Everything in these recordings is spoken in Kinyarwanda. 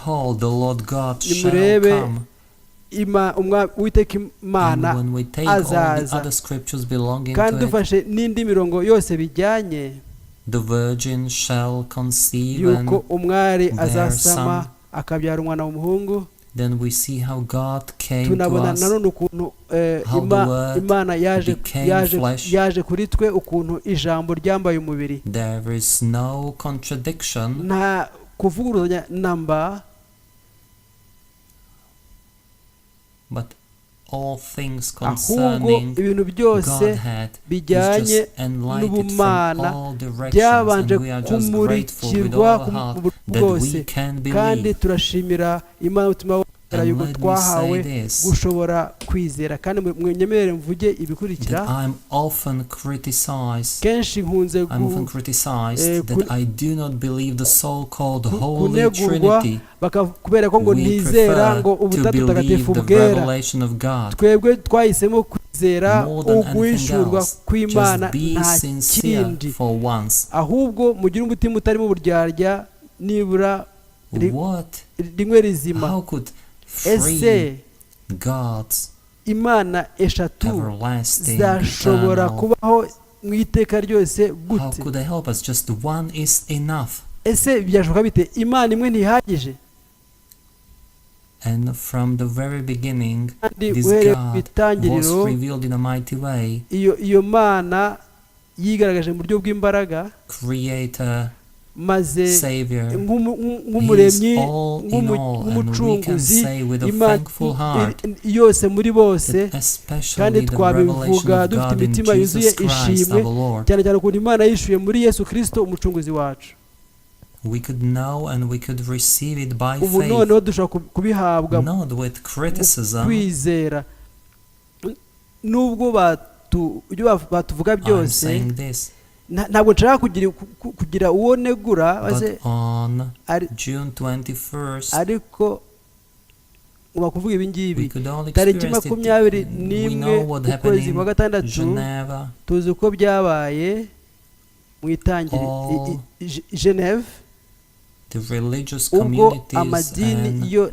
behold, the Lord God shall nimurebe come. Uwiteka And Imana when we take all the azaza. other scriptures belonging kandi to it, dufashe n'indi mirongo yose bijyanye the virgin shall conceive yuko and umwari bear azasama son. akabyara umwana w'umuhungu. Then we see how God came to tunabona us, nanone ukuntu how the Word Imana became flesh. yaje kuri twe, ukuntu ijambo ryambaye umubiri. There is no contradiction, nta kuvuguruzanya namba, but all things ahubwo concerning ibintu byose Godhead is bijyanye just enlightened from n'ubumana all directions, byabanje and we are just grateful with kumurikirwa all our heart that bwose. we can kandi believe. turashimira Imana umutima wacu And yuko let me twahawe say this, gushobora kwizera. kandi mwenyemerere mvuge ibikurikira. that I'm often criticized kenshi nkunze that I do not believe the so-called Holy kunegurwa Trinity. kubera ko ngo We ntizera prefer ngo to ubutatu believe butagatifu the bwera. revelation of God. twebwe twahisemo kwizera More than anything uguhishurwa else, kw'Imana, just be nta sincere kindi. for once. ahubwo mugire umutima utarimo uburyarya, nibura What? rimwe rizima. How could ese three gods, Imana eshatu everlasting, zashobora eternal, kubaho mu iteka ryose how gute? could they help us? Just one is enough. ese byashoboka bite? Imana imwe ntihagije? And from the very beginning, kandi this uhereye ku God was itangiriro revealed in a mighty way. iyo Mana yigaragaje mu buryo bw'imbaraga, Creator, maze Savior, nk'umuremyi, He is all in all, and we can nk'umucunguzi, say with a Imana thankful heart yose muri bose. that kandi especially the twabivuga revelation of dufite God in imitima yuzuye Jesus Christ ishimwe, our Lord, cyane cyane ukuntu Imana yishuye muri Yesu Kristo umucunguzi wacu. we could know and we could receive it by ubu faith, noneho dushobora kubihabwa not with criticism. kwizera. nubwo ibyo batuvuga I'm byose, saying this, ntabwo nshaka kugira uwo negura, but on June 21st, ariko uba kuvuga ibi we ngibi. could all tariki experience it. 21 We know what happened ukwezi kwa in gatandatu, Geneva. tuzi uko byabaye mu itangiriro Geneve, The religious ubwo communities amadini and yo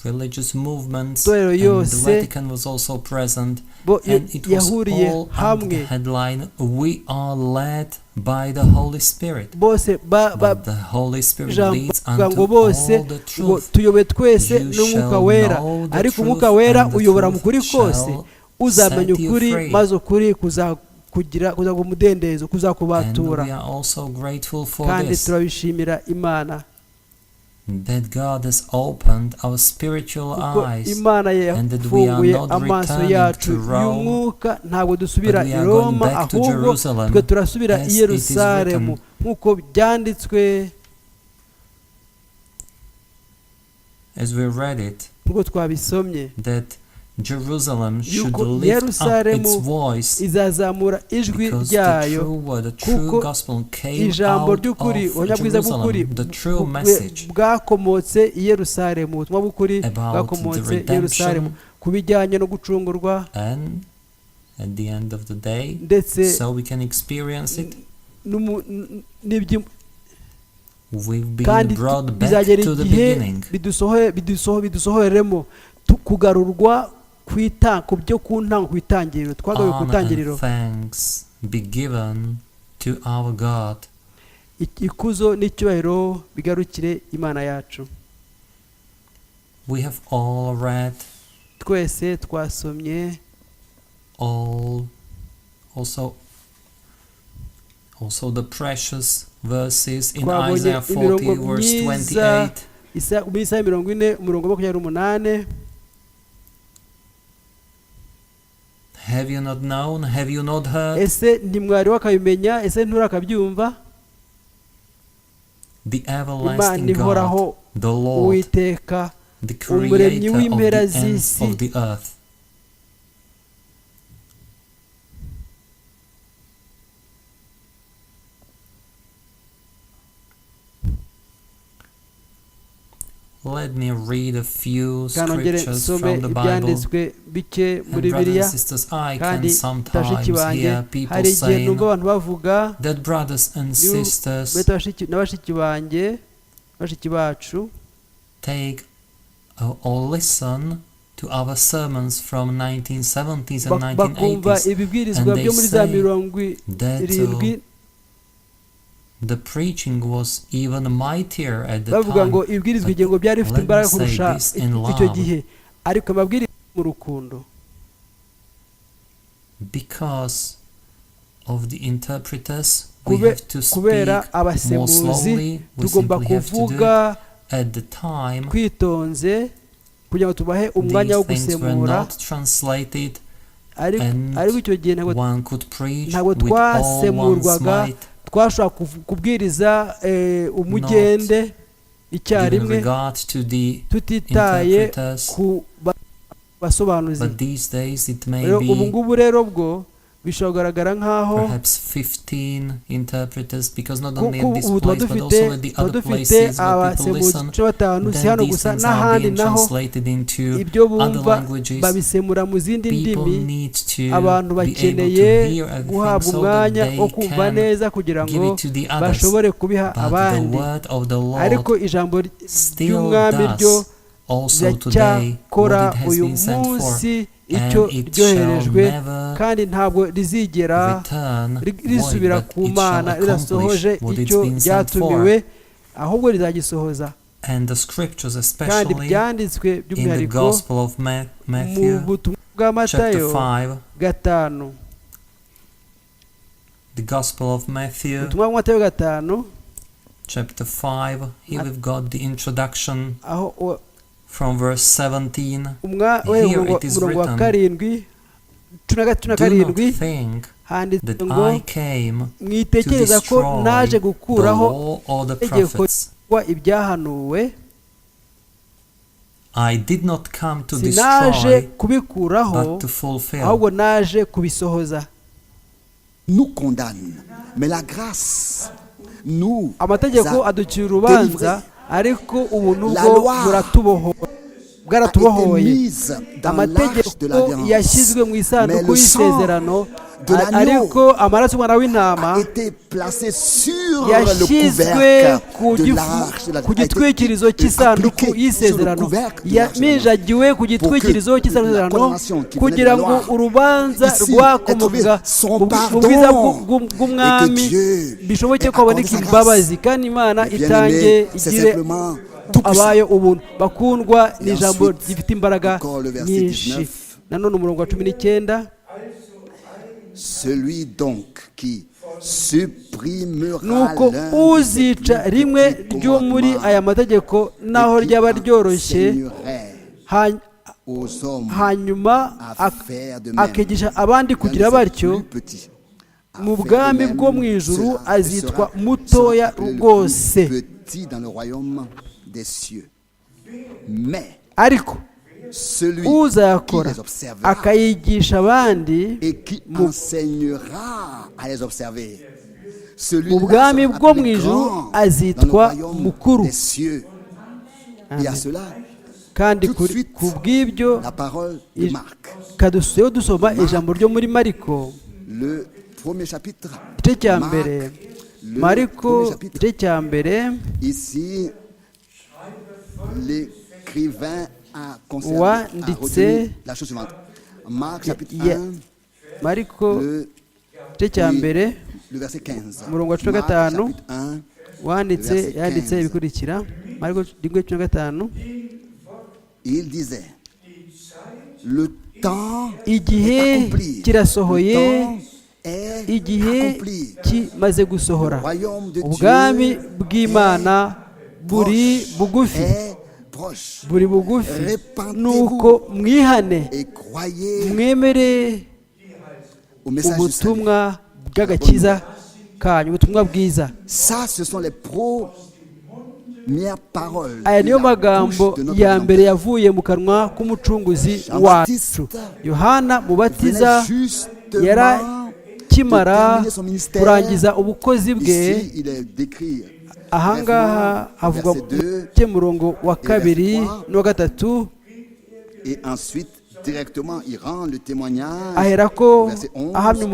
religious movements, Torero and the yose Vatican was also present, bo and it was yahuriye all under the hamwe, headline, "We are led by the Holy Spirit." bose But the Holy Spirit leads ngo unto bose all the ngo truth. tuyobe twese You n'umwuka shall wera, know the ariko truth, umwuka wera and the uyobora mu truth kuri kose. shall uzamenya set you ukuri, free. maze ukuri kuza ku mudendezo, And kuzakubatura. we are also grateful for kandi this, turabishimira Imana that God has opened our spiritual kuko eyes, Imana and that we are yafunguye not amaso returning yacu to Rome, y'umwuka. ntabwo dusubira but we i are going Roma, back to ahubwo Jerusalem, twe turasubira as i it is Yerusalemu, written. nk'uko byanditswe, as we read it, nk'uko twabisomye, that Jerusalem should yuko lift up its Yerusalemu voice, izazamura ijwi because the ryayo, true word, the true kuko gospel came ijambo out ry'ukuri, of ubuhamya bwiza bw'ukuri Jerusalem, the true message bwakomotse i Yerusalemu, ubutumwa bw'ukuri about bwakomotse the i Yerusalemu redemption, ku bijyanye no gucungurwa, and at the end of the day, ndetse so we can experience it, we've kandi been brought back bizagera to the igihe beginning. bidusohoreremo kugarurwa ku byo ku ntango, ku itangiriro, twagaruye ku Honor itangiriro. and thanks be given to our God. ikuzo n'icyubahiro bigarukire Imana yacu. We have all read, twese twasomye also the precious verses in twabonye Isaiah 40 imirongo verse myiza 28. mu Isaya 40 umurongo wa 28. Have you not known? Have you not heard? ese ntimwari wakabimenya? ese nturakabyumva? The Imana everlasting ihoraho, God, the Lord, Uwiteka, the umuremyi creator of w'impera the ends z'isi, of the earth. Let me read a few scriptures from the Bible. bike muri And brothers Bibiliya. and sisters, I can kandi sometimes bashiki banjye, hear people hari igihe saying numva abantu bavuga, that brothers and sisters bashiki banjye, bashiki bacu, take or listen to our sermons from 1970s and bakumva 1980s, ibibwirizwa and byo they muri za say mirongo that irindwi the preaching was even mightier at the bavuga ngo time. ibwirizwa But igihe ngo byari bifite let me imbaraga say kurusha this in icyo love. gihe ariko amabwiriza mu rukundo Because of the interpreters, we have to speak kubera more abasemuzi slowly. We tugomba simply have to do kuvuga it at the time. twitonze kugira ngo tubahe umwanya wo These things were gusemura not translated, ariko and icyo gihe one could preach ntabwo with all one's twasemurwaga might, twashobora kubwiriza umugende giving icyarimwe regard to the tutitaye interpreters. ku basobanuzi But these days it may rero ubu be ngubu rero bwo bishobora kugaragara nk'aho perhaps 15 interpreters, because not only at this ubu tuba place but dufite also at the other places where people abasemuzi listen. cumi na batanu si Then hano these gusa things are n'ahandi being naho translated into ibyo other bumva languages. babisemura mu zindi People ndimi need to abantu be able bakeneye to hear everything guhabwa so that umwanya they wo kumva can neza kugira give ngo it to the others. bashobore kubiha But the abandi word of the ariko Lord ijambo still ry'umwami ryo does also today riracyakora what it has uyu been sent for, munsi and icyo it shall ryoherejwe never kandi ntabwo rizigera return risubira void, but ku it shall mana ridasohoje accomplish what it's icyo been sent for. ryatumiwe ahubwo rizagisohoza And the scriptures, kandi especially byanditswe in the by'umwihariko Gospel of mu Matthew, butumwa bwa chapter matayo 5, gatanu the Gospel of Matthew, ubutumwa bwa matayo gatanu chapter 5, here we've got the introduction aho from verse 17. umurongo wa karindwi cumi na Do not karindwi think handitse that ngo I came to mwitekereza ko destroy naje the gukuraho law or the itegeko prophets. ibyahanuwe I did not come to sinaje destroy, kubikuraho but to fulfill. ahubwo naje kubisohoza nous condamne, mais la grâce nous amategeko a aducira urubanza délivrés. ariko ubuntu La bwo loi bwaratubohoye a été mise dans l'arche de amategeko l'alliance, yashyizwe mu mais isanduku le sang y'isezerano de l'agneau ariko amaraso y'umwana w'intama a été placé sur le yashyizwe couvercle de l'arche de ku l'alliance, a été gitwikirizo cy'isanduku appliqué sur le y'isezerano couvercle de l'arche de l'alliance. yaminjagiwe ku gitwikirizo la cy'isezerano condamnation qui kugira venait de ngo la loi, urubanza ici, rwakomokaga ait son mu pardon, bwiza et bw'umwami que Dieu bishoboke ait ko haboneka accordé sa imbabazi kandi imana Bien itange aimé, c'est igire simplement tout puissant. abayo ubuntu bakundwa ni Et ijambo ensuite, gifite imbaraga encore le verset nyinshi 19. nanone umurongo wa 19 Celui donc qui supprimera nuko l'un de ces uzica plus rimwe petits ryo muri commandements aya mategeko naho et qui ryaba ryoroshye enseignerait hany- aux hommes hanyuma à faire de même. akigisha abandi kugira L'un de ces batyo plus petits à mu faire bwami de même bwo mu ijuru sera- azitwa sera- mutoya sera appelé le rwose plus petit dans le royaume des cieux. Mais ariko celui qui uzayakora les observera akayigisha abandi et qui mu enseignera à les observer. mu Celui-là bwami sera bwo mu appelé ijuru grand dans le azitwa royaume mukuru des cieux. Et à cela, kandi tout de suite, ku bw'ibyo la parole de Marc, kadusuyeho dusoma ijambo ryo muri mariko le premier chapitre. igice cya Marc, mbere le mariko premier chapitre. igice cya mbere Ici, l'écrivain a conservé, a Wanditse retenu la chose suivante. Marc chapitre ya- 1, mariko le, igice cya mbere le verset 15. umurongo wa cumi na Marc gatanu chapitre 1, wanditse verset yanditse 15. ibikurikira mariko rimwe cumi na gatanu il disait, le temps est igihe accompli. kirasohoye Le temps est igihe accompli. kimaze Le gusohora royaume de ubwami Dieu bw'imana buri bugufi est proche. buri bugufi Répentez-vous nuko mwihane et croyez mwemere au message du salut. ubutumwa bw'agakiza kanyu ubutumwa bwiza Ça, ce sont les premières paroles aya de niyo la magambo bouche de notre ya mbere Rédempteur. yavuye mu kanwa k'umucunguzi wacu Jean-Baptiste yohana mubatiza venait justement yarakimara de terminer son ministère. kurangiza ubukozi bwe Ici, il est décrit ahangaha brièvement, havugwa verset 2, mu murongo wa kabiri n'uwa gatatu et ensuite, directement, il rend le témoignage. aherako Verset 11, ahamya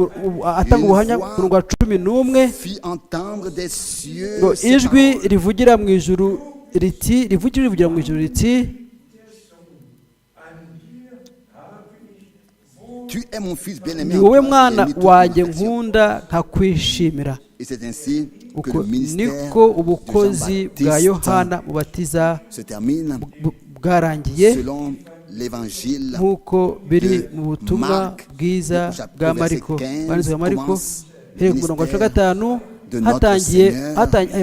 atanga ubuhamya ku murongo wa 11 fit entendre des cieux ngo ces ijwi paroles. rivugira mu ijuru riti rivugira mu ijuru riti Tu es mon fils bien-aimé. ni wowe en toi, mwana j'ai mis toute mon wanjye affection. nkunda nkakwishimira. Et c'est ainsi que Uko le ministère niko de ubukozi bwa Jean-Baptiste yohana mubatiza se termine bwarangiye selon l'évangile nk'uko biri de mu butumwa Marc, bwiza au chapitre bwa verset mariko 15, banditswe bwa mariko commence hereye ku murongo wa cumi na gatanu de notre hatangiye Seigneur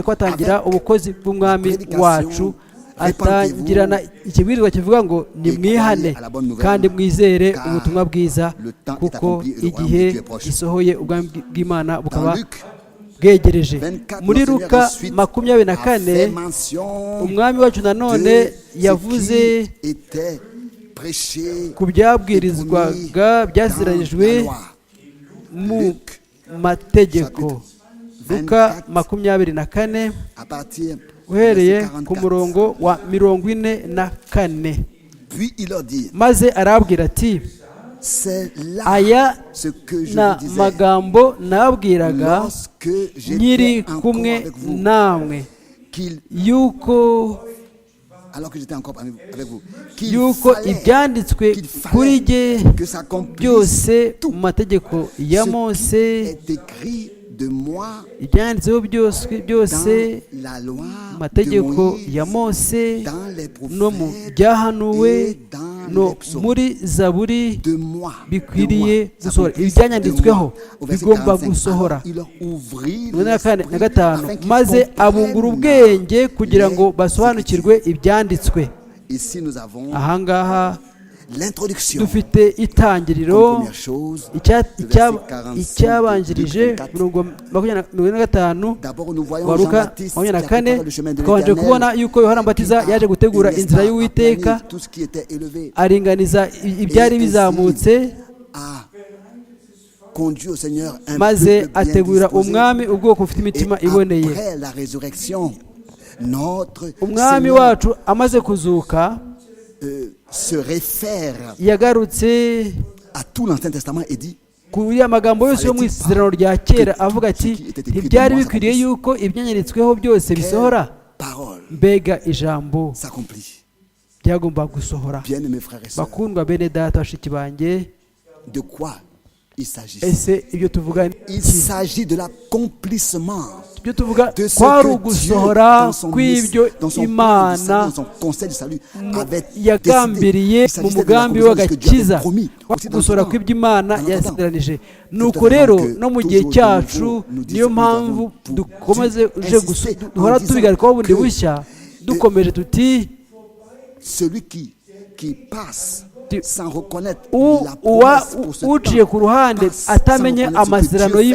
hatangira avec ubukozi bw'umwami prédication, wacu atangirana répandez-vous ikibwirizwa kivuga ngo nimwihane croyez à la bonne nouvelle, kandi mwizere car ubutumwa bwiza le temps est kuko accompli et le royaume igihe de Dieu est proche. gisohoye ubwami bw'imana bukaba Dans Luc bwegereje 24, muri notre luka Seigneur ensuite makumyabiri na a kane fait mention umwami wacu nanone de yavuze ce qui était prêché ku byabwirizwaga byaziranyijwe dans la loi. mu Luc, mategeko chapitre luka 24, makumyabiri na kane à partir du uhereye verset ku 44. murongo wa 44. Puis il leur dit, maze arabwira ati c'est là aya ce que je na vous disais magambo nababwiraga lorsque nkiri j'étais encore kumwe avec vous, namwe qu'il, yuko alors que j'étais encore avec vous, qu'il yuko fallait ibyanditswe kuri jye que s'accomplisse byose tout mu mategeko ya ce mose qui est écrit de moi ibyanditseho byose dans la loi mu de mategeko ya Moïse, mose dans les no mu prophètes byahanuwe et dans no les psaumes. muri zaburi De moi, bikwiriye de moi, gusohora s'accomplisse ibyanyanditsweho de moi. Au verset bigomba 45, gusohora. alors il leur ouvrit mirongo ine na kane na l'esprit gatanu afin qu'ils maze abungura comprennent ubwenge kugira ngo les basobanukirwe ibyanditswe. Ici, nous avons ahangaha l'introduction. dufite Comme itangiriro première chose, icyabanjirije mirongo makumyabiri na gatanu d'abord nous voyons wa luka Jean-Baptiste makumyabiri na qui a kane préparé le chemin de twabanje l'Éternel, kubona yuko yohana mbatiza qui a, yaje gutegura n'est-ce inzira pas, y'uwiteka aplani tout ce qui était élevé, aringaniza ibyari Et bizamutse a conduit au Seigneur un maze peuple bien ategurira disposé. umwami ubwoko bufite Et imitima iboneye. après la résurrection, notre umwami Seigneur wacu amaze kuzuka se réfère yagarutse à tout l'Ancien Testament et dit kuri amagambo yose yo mu isezerano rya kera avuga ati ntibyari bikwiriye yuko ibyanyanditsweho byose bisohora. parole mbega ijambo s'accomplit. byagomba gusohora. Bien-aimés frères et sœurs, bakundwa bene data bashiki banjye, de quoi il s'agit? ese ibyo tuvuga ni Il iki? s'agit de l'accomplissement ibyo tuvuga de ce kwari que Dieu, ugusohora dans son kw'ibyo dans son plan du imana salut, dans son conseil du salut, avait yagambiriye décidé. Il mu s'agissait de mugambi l'accomplissement de ce que Dieu w'agakiza avait promis. Aussi dans gusohora notre temps. kw'ibyo imana Dans notre temps. yasezeranije. C'est nuko tout à fait rero que no mu toujours gihe de cyacu nouveau, nous niyo disons, mpamvu nous avons dukomeze dû uje insister duhora en disant tubigarukaho bundi que bushya dukomeje tuti celui qui passe sans reconnaître u- la uwa promesse pour ce uciye temps, ku ruhande passe atamenye sans reconnaître ce que amasezerano Dieu fait.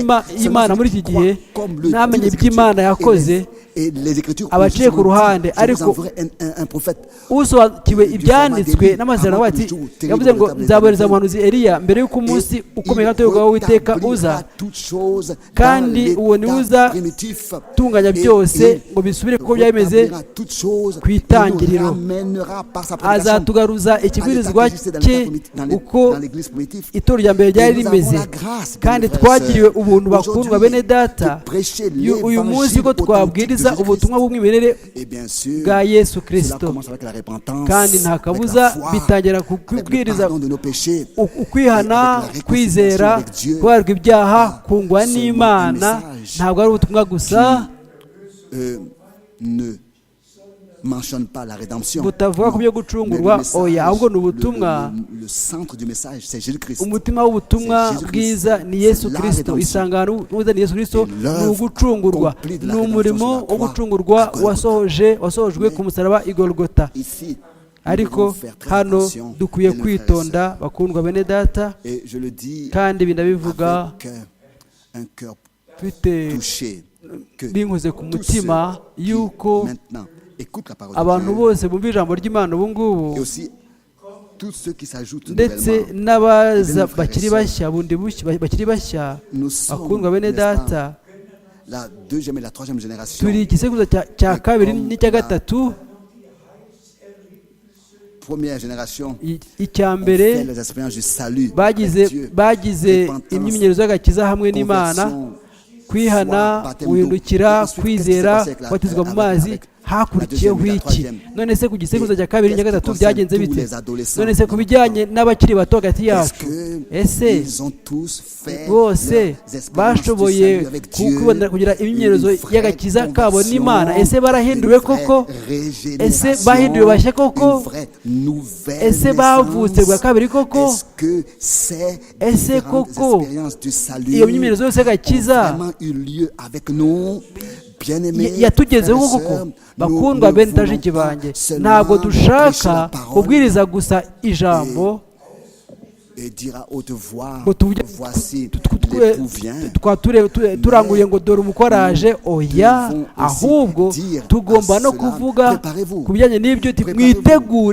y'imana Seulement muri celui iki qui gihe croit, comme le ntamenye disent les ibyo imana Écritures yakoze. et les Écritures abaciye ku justement ruhande, dit, je ariko vous enverrai un prophète. usobanukiwe ibyanditswe n'amasezerano ati yavuze ngo nzabohereza umuhanuzi Eliya mbere y'uko umunsi ukomeye kandi w'Uwiteka uza, kandi uwo ni uza tunganya byose ngo bisubire kuko byari bimeze ku itangiriro. azatugaruza ikibwirizwa cye uko itorero rya mbere ryari rimeze, kandi twagiriwe ubuntu bakundwa bene data uyu munsi ko twabwiriza ubutumwa bw'umwimerere bwa Yesu Kristo, kandi nta kabuza bitangira kubwiriza ukwihana, kwizera, kubarirwa ibyaha, kungwa n'Imana. ntabwo ari ubutumwa gusa mentionne pas la rédemption. butavuga ku byo gucungurwa, oya, ahubwo ni ubutumwa. Le centre du message, c'est Jésus-Christ. umutima w'ubutumwa bwiza ni Yesu Kristo. isangano n'ubuza ni Yesu Kristo, ni ugucungurwa, ni umurimo wo gucungurwa wasohojwe ku musaraba i Golgotha. Ici, ariko hano dukwiye kwitonda bakundwa bene data, et je le dis kandi binabivuga avec un cœur mfite touché que binkoze ku tous mutima ceux qui yuko maintenant écoutent la parole de abantu Dieu, bose bumva ijambo ry'Imana ubu ngubu, et aussi tous ceux qui s'ajoutent ndetse nouvellement, n'abaza frères et bakiri sœurs, bashya bundi bakiri bashya, nous sommes, bakundwa bene n'est-ce pas, data, la deuxième et la troisième génération. turi igisekuruza cya kabiri n'icya gatatu. Première génération icya ont mbere fait les expériences du salut bagize avec Dieu, imyimenyerezo y'agakiza hamwe n'Imana, conversion, kwihana, foi, baptême d'eau. guhindukira, Et ensuite, kwizera, qu'est-ce qui s'est passé kubatizwa mu mazi, hakurikiyeho iki? None se ku gisekuruza cya kabiri cya gatatu byagenze bite? None se ku bijyanye n'abakiri bato hagati yacu, ese bose bashoboye kugira imyimenyerezo y'agakiza kabo n'Imana? Ese barahinduwe koko? Ese bahinduwe bashya koko? Ese bavutse bwa kabiri koko? Ese koko iyo myimenyerezo yose y'agakiza yatugezeho koko? Bakundwa bene bashiki banjye, ntabwo dushaka kubwiriza gusa ijambo ngo turanguye ngo dore umukoraje. Oya, ahubwo tugomba no kuvuga ku bijyanye n'ibyo,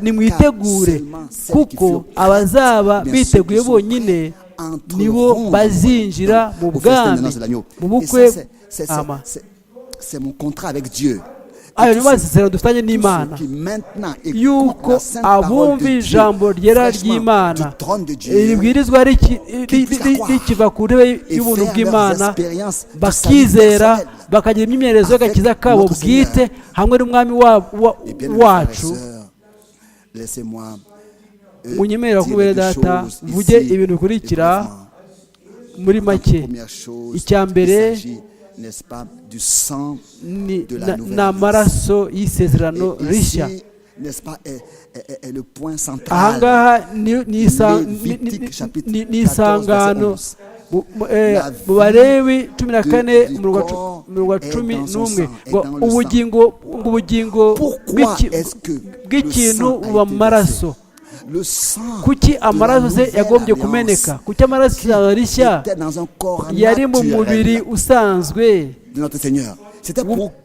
nimwitegure kuko abazaba biteguye bonyine nibo bazinjira mu bwami, mu bukwe. Ayo ni amasezerano dufitanye n'Imana, yuko abumva ijambo ryera ry'Imana ribwirizwa rikiva ku ntebe y'ubuntu bw'Imana, bakizera, bakagira imyimenyerezo y'agakiza kabo bwite hamwe n'umwami wacu. Munyemerera ko bene data mvuge ibintu bikurikira muri make. Icya mbere ni amaraso y'isezerano rishya. Ahangaha ni isangano mu Balewi 14:11 ngo ubugingo bw'ikintu buba mu maraso. Kuki amaraso se yagombye kumeneka? Kuki amaraso rishya yari mu mubiri usanzwe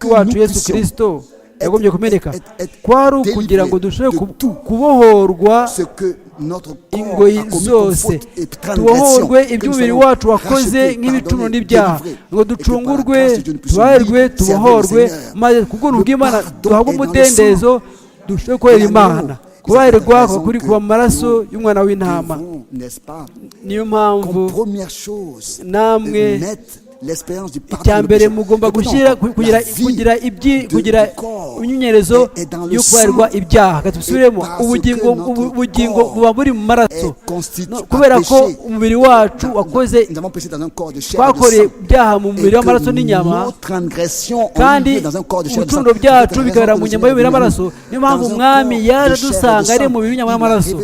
wacu Yesu Kristo yagombye kumeneka? Kwari ukugira ngo dushobore kubohorwa ingoyi zose, tubohorwe iby'umubiri wacu wakoze nk'ibicumuro n'ibyaha, ngo ducungurwe, tubaherwe, tubohorwe, maze kubw'ubuntu bw'Imana duhabwe umudendezo, dushobore gukorera Imana. Kubaherwa kuri kuba mu maraso y'umwana w'intama. Niyo mpamvu namwe icya mbere mugomba kugira imyimenyerezo yo kubaherwa ibyaha. Tusubiremo, ubugingo buba buri mu maraso, kubera ko umubiri wacu wakoze, twakoreye ibyaha mu mubiri w'amaraso n'inyama, kandi ibicumuro byacu bikabera mu nyama y'umubiri w'amaraso. Niyo mpamvu umwami yaje adusanga ari mu mubiri w'inyama y'amaraso,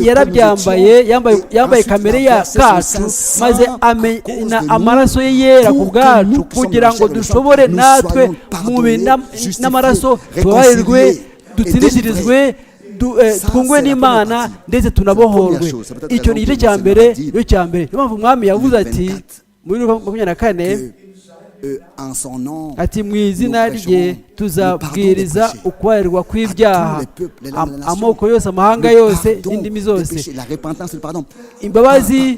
yarabyambaye, yambaye kamere kacu, maze amena amaraso ye yera ku bwacu, kugira ngo dushobore natwe mu mubiri n'amaraso tubaherwe, dutsindishirizwe, twungwe n'Imana, ndetse tunabohorwe. Icyo ni igice cya mbere. Niyo mpamvu umwami yavuze ati muri Luka 24 ati mu izina rye tuzabwiriza ukubaherwa kw'ibyaha, amoko yose, amahanga yose, n'indimi zose. Imbabazi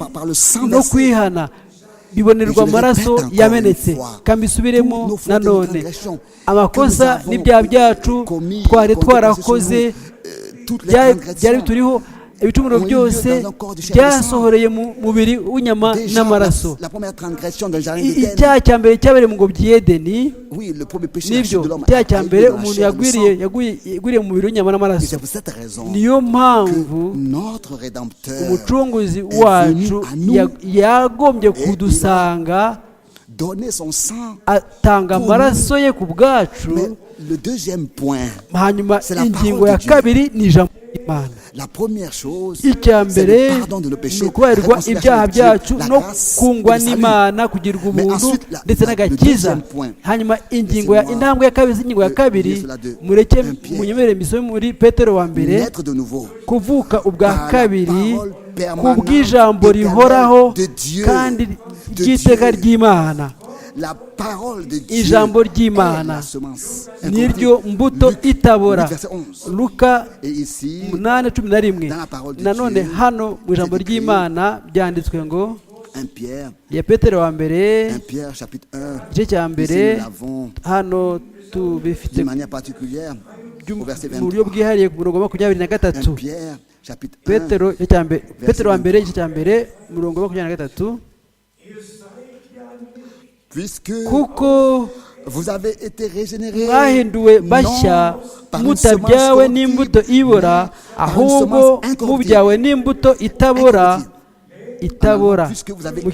no kwihana bibonerwa amaraso yamenetse. Kandi bisubiremo nanone, amakosa n'ibyaha byacu twari twarakoze byari bituriho, ibicumuro byose byasohoreye mu mubiri w'inyama n'amaraso. Icyaha cya mbere cyabereye mu ngobyi y'Edeni. Nibyo, icyaha cya mbere umuntu yagwiriye mu mubiri w'inyama n'amaraso. Niyo mpamvu umucunguzi wacu yagombye kudusanga, atanga amaraso ye ku bwacu. Hanyuma ingingo ya kabiri ni ijambo ry'Imana. Icya mbere ni ukubaherwa ibyaha byacu no kungwa n'Imana, kugirwa ubuntu ndetse n'agakiza. Hanyuma intambwe ya kabiri, ingingo ya kabiri, mureke munyemerere misome muri Petero wa mbere, kuvuka ubwa kabiri kubw'ijambo rihoraho kandi ry'iteka ry'Imana. Ijambo ry'Imana niryo mbuto itabora. Luka 8:11. Nanone hano mu ijambo ry'Imana byanditswe ngo, ya Petero wa mbere igice cya mbere, hano tubifite mu buryo bwihariye ku murongo 23. Petero wa mbere igice cya mbere murongo 23. Kuko vous avez été régénérés mwahinduwe bashya mutabyawe n'imbuto ibora, ahubwo mubyawe n'imbuto itabora. Mu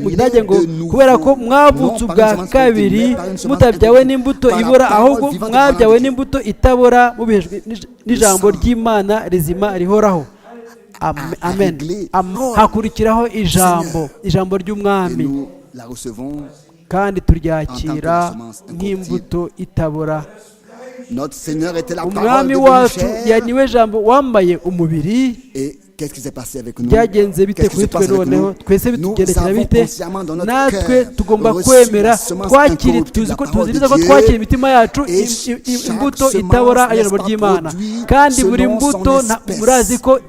Kidage ngo kubera ko mwavutse ubwa kabiri mutabyawe n'imbuto ibora, ahubwo mwabyawe n'imbuto itabora, mubihejwe n'ijambo ry'Imana rizima rihoraho. Amen. Hakurikiraho ijambo ry'umwami, kandi turyakira nk'imbuto itabora. Umwami wacu niwe jambo wambaye umubiri. Byagenze bite kuri twe noneho? Twese bitugendekera bite? Natwe tugomba kwemera, tuzi neza ko twakira imitima yacu imbuto itabora, ijambo ry'Imana. Kandi buri mbuto murazi ko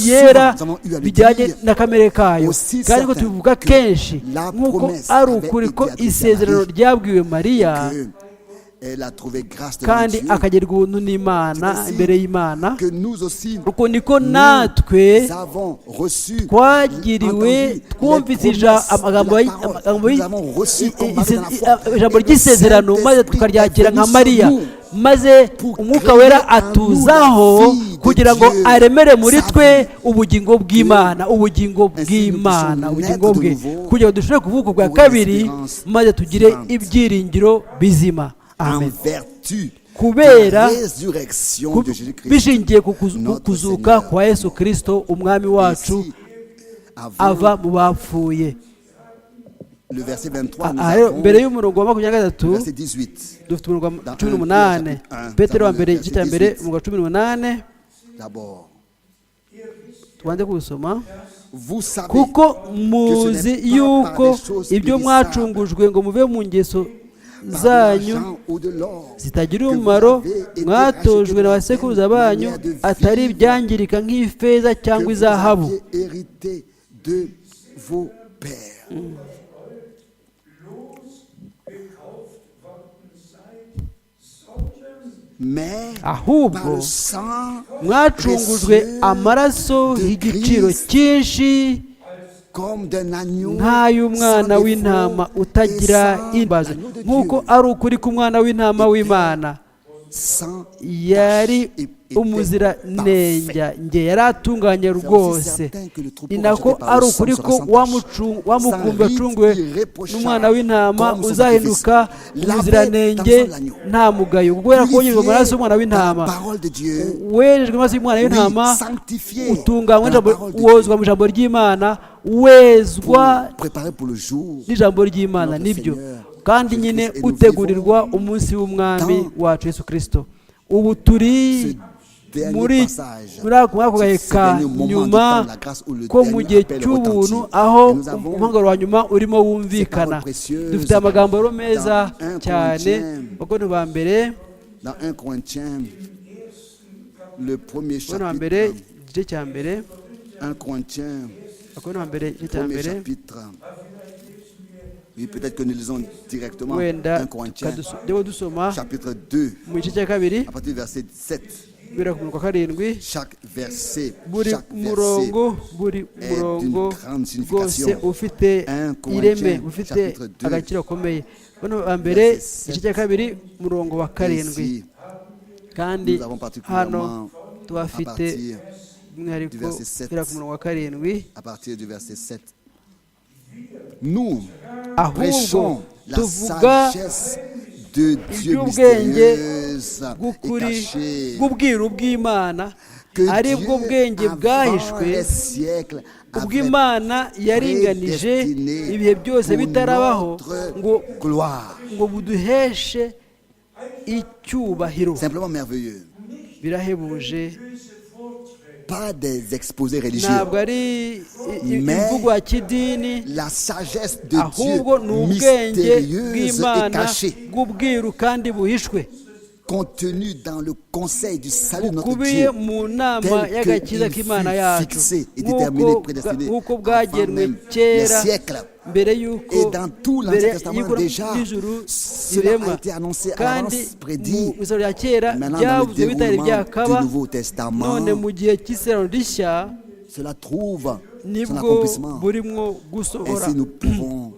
yera bijyanye na kamere kayo, kandi ko tubivuga kenshi nk'uko ari ukuri ko isezerano ryabwiwe Mariya, kandi akagerwa ubuntu n'Imana imbere y'Imana. Uko niko natwe twagiriwe, twumvise ijambo ry'isezerano maze tukaryakira nka Mariya, maze Umwuka Wera atuzaho kugira ngo aremere muri twe ubugingo bw'Imana, ubugingo bwe, kugira ngo dushobore kuvuka bwa kabiri, maze tugire ibyiringiro bizima. Amen. Kubera bishingiye ku kuzuka kwa Yesu Kristo umwami wacu ava mu bapfuye. Mbere y'umurongo wa 23 dufite umurongo wa 18, Petero wa mbere igice cya mbere umurongo wa 18. Tubanze gusoma. Kuko muzi yuko ibyo mwacungujwe ngo muve mu ngeso zanyu zitagira umumaro mwatojwe na basekuruza banyu, atari ibyangirika nk'ifeza cyangwa izahabu, ahubwo mwacungujwe amaraso y'igiciro cyinshi nk'ay'umwana w'intama utagira imbazo. Nk'uko ari ukuri k'umwana w'intama w'Imana yari umuziranenge, yari atunganye rwose, ni nako ari ukuri ko wamukumbi wacunguwe n'umwana w'intama uzahinduka umuziranenge nta mugayo, kubera ko wonyejwe amaraso y'umwana w'intama. Wejejwe amaraso y'umwana w'intama utunganywa, wozwa mu ijambo ry'Imana, wezwa n'ijambo ry'Imana, nibyo kandi nyine utegurirwa umunsi w'umwami wacu Yesu Kristo. Ubu turi muri ako gahe ka nyuma ko mu gihe cy'ubuntu, aho umuhangaro wa nyuma urimo wumvikana. Dufite amagambo rero meza cyane. Bakorinto ba mbere igice cya mbere, Bakorinto ba mbere igice cya mbere. Oui, peut-être que nous lisons directement 1 Corinthiens, chapitre 2, à partir du verset 7. Chaque verset est d'une grande signification. 1 Corinthiens, chapitre 2, ici, nous avons particulièrement à partir du verset 7. Nous prêchons la sagesse de Dieu mystérieuse et cachée, que Dieu avant les siècles ubw'Imana yaringanije ibihe byose bitarabaho ngo buduheshe icyubahiro. Simplement merveilleux. Birahebuje. Pas des exposés religieux, mais la sagesse de Dieu mystérieuse et cachée, contenue dans le conseil du salut de notre Dieu, tel qu'il fut fixé et déterminé, prédestiné avant même les siècles. Et dans tout l'Ancien Testament déjà, cela a été annoncé à l'avance, prédit. Maintenant, dans le déroulement du Nouveau Testament, cela trouve son accomplissement. Ainsi, nous pouvons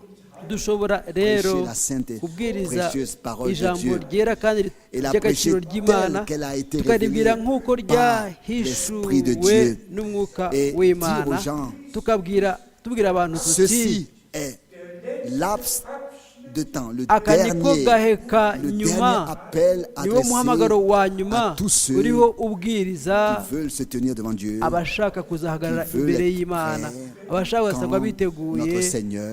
dushobora rero kubwiriza ijambo ryera kandi ry'agaciro ry'Imana tukaribwira nk'uko ryahishuwe n'umwuka w'Imana tubwira abantu tuti aka niko gahe ka nyuma niwo muhamagaro wa nyuma uriho ubwiriza abashaka kuzahagarara imbere y'Imana abashaka gusanga biteguye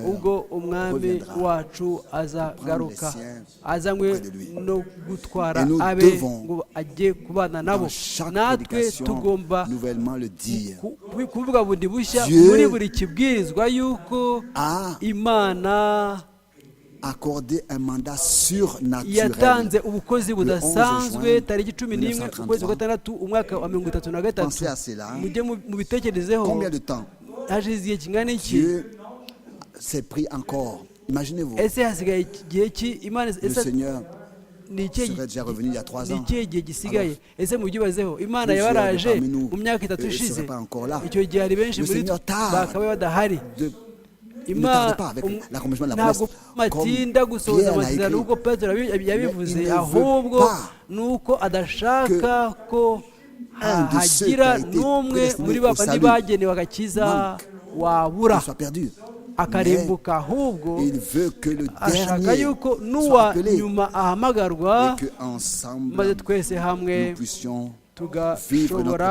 ubwo umwami wacu azagaruka azanywe no gutwara abe ngo ajye kubana nabo natwe tugomba kuvuga bundi bushya muri buri kibwirizwa yuko Imana yatanze ubukozi budasanzwe tariki 11 ukwezi kwa gatandatu umwaka wa 1933 mujye mubitekerezeho hashize igihe kingana iki ese hasigaye igihe ki Imana ni ikihe gihe gisigaye ese mubyibazeho Imana yabaraje mu myaka 3 ishize icyo gihe hari benshi muri bakaba badahari ntabwo matinda gusohoza amasezerano nk'uko Petero yabivuze ahubwo nuko adashaka ko hagira n'umwe muri babandi bagenewe agakiza wabura akarimbuka ahubwo ashaka yuko n'uwa nyuma ahamagarwa maze twese hamwe tugashobora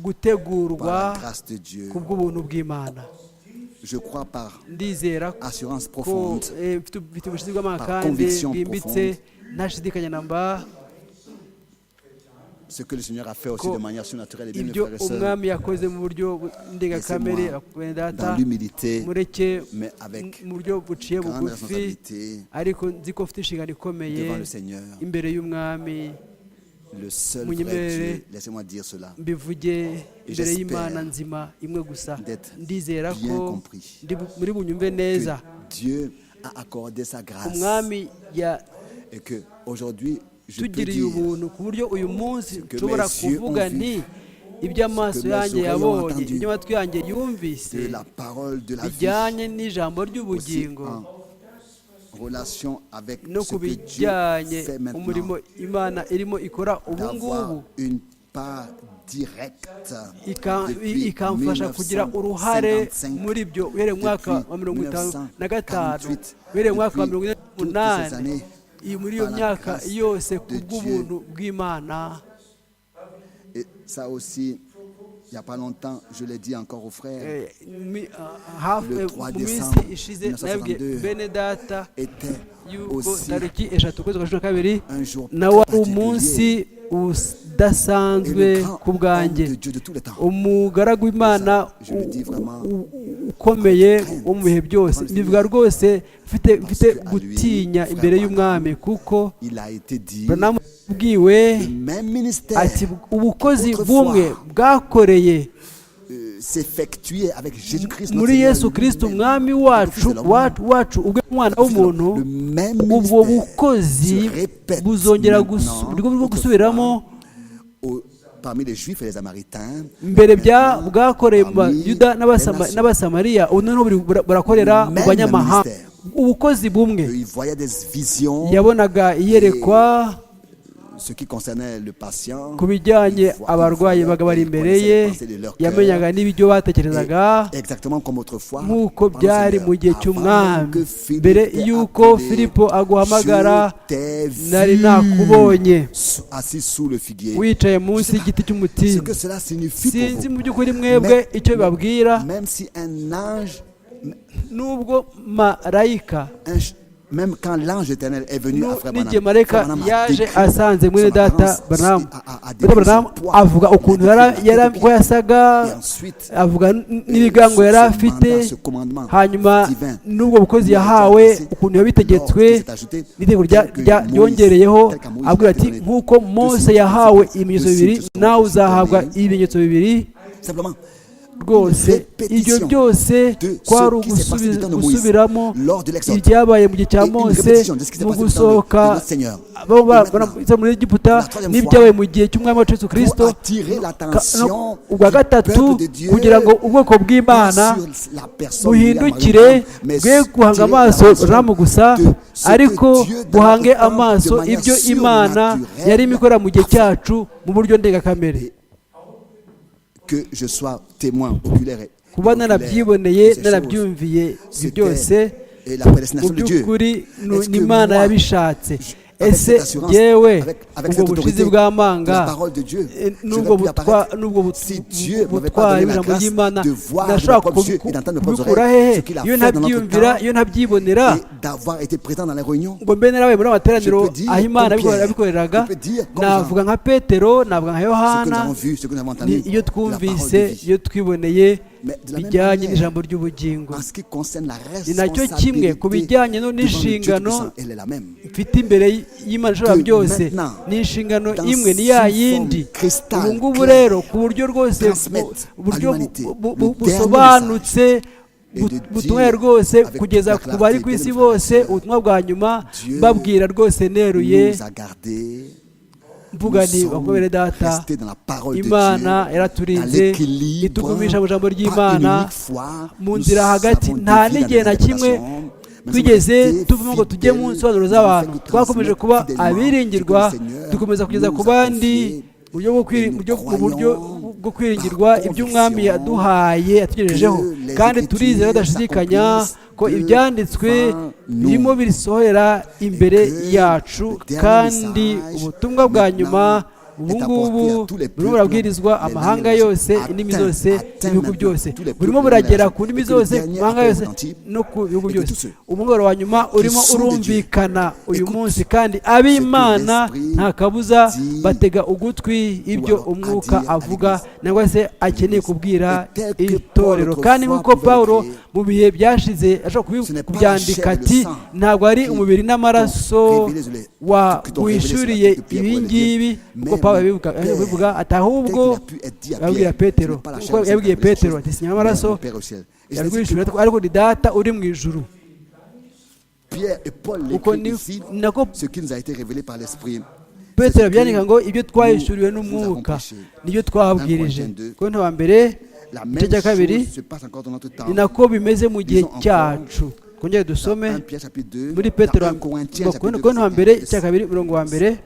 gutegurwa ku bw'ubuntu bw'Imana. Je crois par assurance profonde, ce que le Seigneur a fait aussi de manière surnaturelle et bien, mes frères et sœurs, dans l'humilité, mais avec grande responsabilité devant le Seigneur. Le seul vrai Dieu, laissez-moi dire cela. Et j'espère d'être bien compris. Que Dieu a accordé sa grâce. Et qu'aujourd'hui, je peux dire ce que mes yeux ont vu, iby'amaso yanjye yabonye iby'amatwi yanjye yumvise bijyanye n'ijambo ry'ubugingo no ku bijyanye umurimo Imana irimo ikora ubu ngubu ikamfasha kugira uruhare muri byo uhereye mu mwaka wa 1955 uhereye mu mwaka wa 1958 muri iyo myaka yose ku bw'ubuntu bw'Imana. Ça aussi, il n'y a pas longtemps, je l'ai dit encore aux frères, le 3 décembre 1962 était aussi un jour particulier. udasanzwe ku bwanjye umugaragu w'Imana ukomeye wo mu bihe byose bivuga rwose mfite gutinya imbere y'umwami kuko bwiwe ati ubukozi bumwe bwakoreye muri Yesu Kristo umwami wacu ubwo umwana w'umuntu ubwo bukozi buzongera gusubiramo mbere bwakoreye mu Bayuda n'Abasamariya ubu noneho burakorera mu banyamahanga ubukozi bumwe yabonaga iyerekwa ku bijyanye abarwayi baga bari imbere ye yamenyaga n'ibyo batekerezaga nk'uko byari mu gihe cy'umwami mbere y'uko Filipo aguhamagara nari nakubonye wicaye munsi y'igiti cy'umutini sinzi mu by'ukuri mwebwe icyo bibabwira nubwo marayika même quand l'ange éternel est venu à Frère Branham yaje asanze mwene data Branham avuga ukuntu ko yasaga avuga n'ibigango yari afite hanyuma n'ubwo bukozi yahawe ukuntu yabitegetswe n'iteko ryongereyeho abwira ati nk'uko Mose yahawe ibimenyetso bibiri nawe uzahabwa ibimenyetso bibiri rwose ibyo byose kwari ugusubiramo ibyabaye mu gihe cya Mose mu gusohoka muri Egiputa n'ibyabaye mu gihe cy'umwami wacu Yesu Kristo, ubwa gatatu kugira ngo ubwoko bw'Imana buhindukire bwe guhanga amaso Ramu gusa, ariko buhange amaso ibyo Imana yari imikora mu gihe cyacu mu buryo ndengakamere. Kuba narabyiboneye narabyumviye byose mu by'ukuri ni Imana yabishatse. Ese yewe ubwo bushizi bw'amanga n'ubwo butwari ijambo ry'Imana ndashobora kubikura hehe iyo ntabyiyumvira, iyo ntabyibonera ngo mbe narabaye muri amateraniro aho Imana yabikoreraga? Navuga nka Petero, navuga nka Yohana, iyo twumvise, iyo twiboneye bijyanye n'ijambo ry'ubugingo. Ni nacyo kimwe ku bijyanye n'inshingano mfite imbere y'Imana ishobora byose, ni inshingano imwe, ni ya yindi. Ubu ngubu rero ku buryo rwose busobanutse butumwa rwose kugeza ku bari ku isi bose, ubutumwa bwa nyuma babwira rwose neruye mvuga nti bakobere data, Imana yaraturinze itugumisha mu ijambo ry'Imana mu nzira hagati. Nta n'igihe na kimwe twigeze tuvuga ngo tujye mu nsobanuro z'abantu. Twakomeje kuba abiringirwa, dukomeza kugeza ku bandi mu buryo bwo kwiringirwa ibyo Umwami yaduhaye atugejejeho, kandi turizera tudashidikanya ko ibyanditswe birimo birisohora imbere yacu, kandi ubutumwa bwa nyuma ubu ngubu burimo burabwirizwa amahanga yose, indimi zose n'ibihugu byose, burimo buragera ku ndimi zose, amahanga yose no ku bihugu byose. Umugoroba wa nyuma urimo urumvikana uyu munsi, kandi ab'Imana nta kabuza batega ugutwi ibyo umwuka avuga nangwa se akeneye kubwira itorero. Kandi nk'uko Pawulo mu bihe byashize ashobora kubyandika ati, ntabwo ari umubiri n'amaraso wishuriye ibingibi, kuko Pawulo yabivuga ati ahubwo yabwiye Petero ati sinya amaraso yarwishuriye, ariko ni Data uri mu ijuru. Uko nako Petero byandika ngo ibyo twahishuriwe n'umwuka nibyo twabwirije. Ko nta mbere igice cya kabiri ni nako bimeze mu gihe cyacu. Kongera dusome muri Petero ko nta mbere icya kabiri umurongo wa mbere,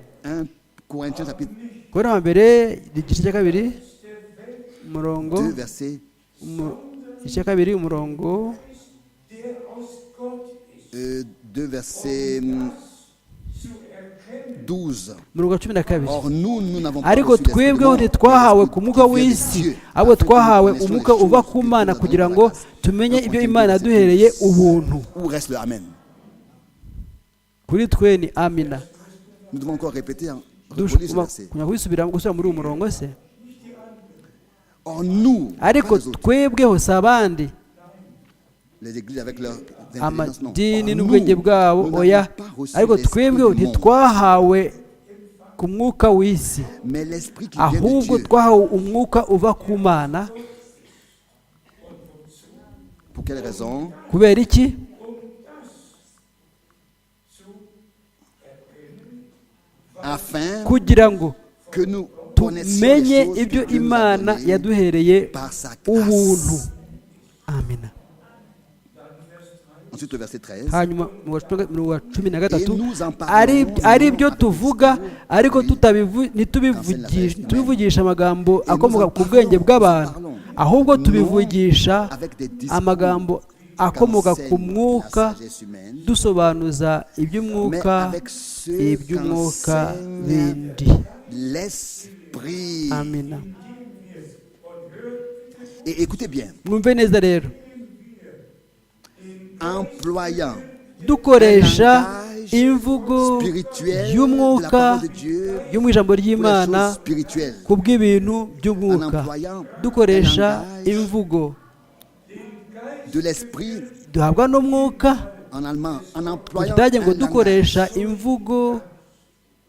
ko nta mbere igice cya kabiri umurongo icya kabiri umurongo 2 verset 12. Murongo 12. Ariko twebweho ntitwahawe ku mwuka w'isi, ahubwo twahawe umwuka uva ku Mana kugira ngo tumenye ibyo Imana yaduhereye ubuntu. Kuri twe ni amina. Gusubira muri uwo murongo se. Ariko twebweho si abandi, amadini n'ubwenge bwabo, oya, ariko twebweho ntitwahawe ku mwuka w'isi, ahubwo twahawe umwuka uva ku Mana. Kubera iki? Kugira ngo tumenye ibyo Imana yaduhereye ubuntu. Amina. Hanyuma mu 13 ari byo tuvuga, ariko ntitubivugisha amagambo akomoka ku bwenge bw'abantu, ahubwo tubivugisha amagambo akomoka ku mwuka, dusobanuza iby'umwuka bindi. Amina. Mwumve neza rero, dukoresha imvugo y'umwuka yo mu ijambo ry'Imana ku bw'ibintu by'umwuka, dukoresha imvugo duhabwa n'umwuka. Mu Kidage ngo dukoresha imvugo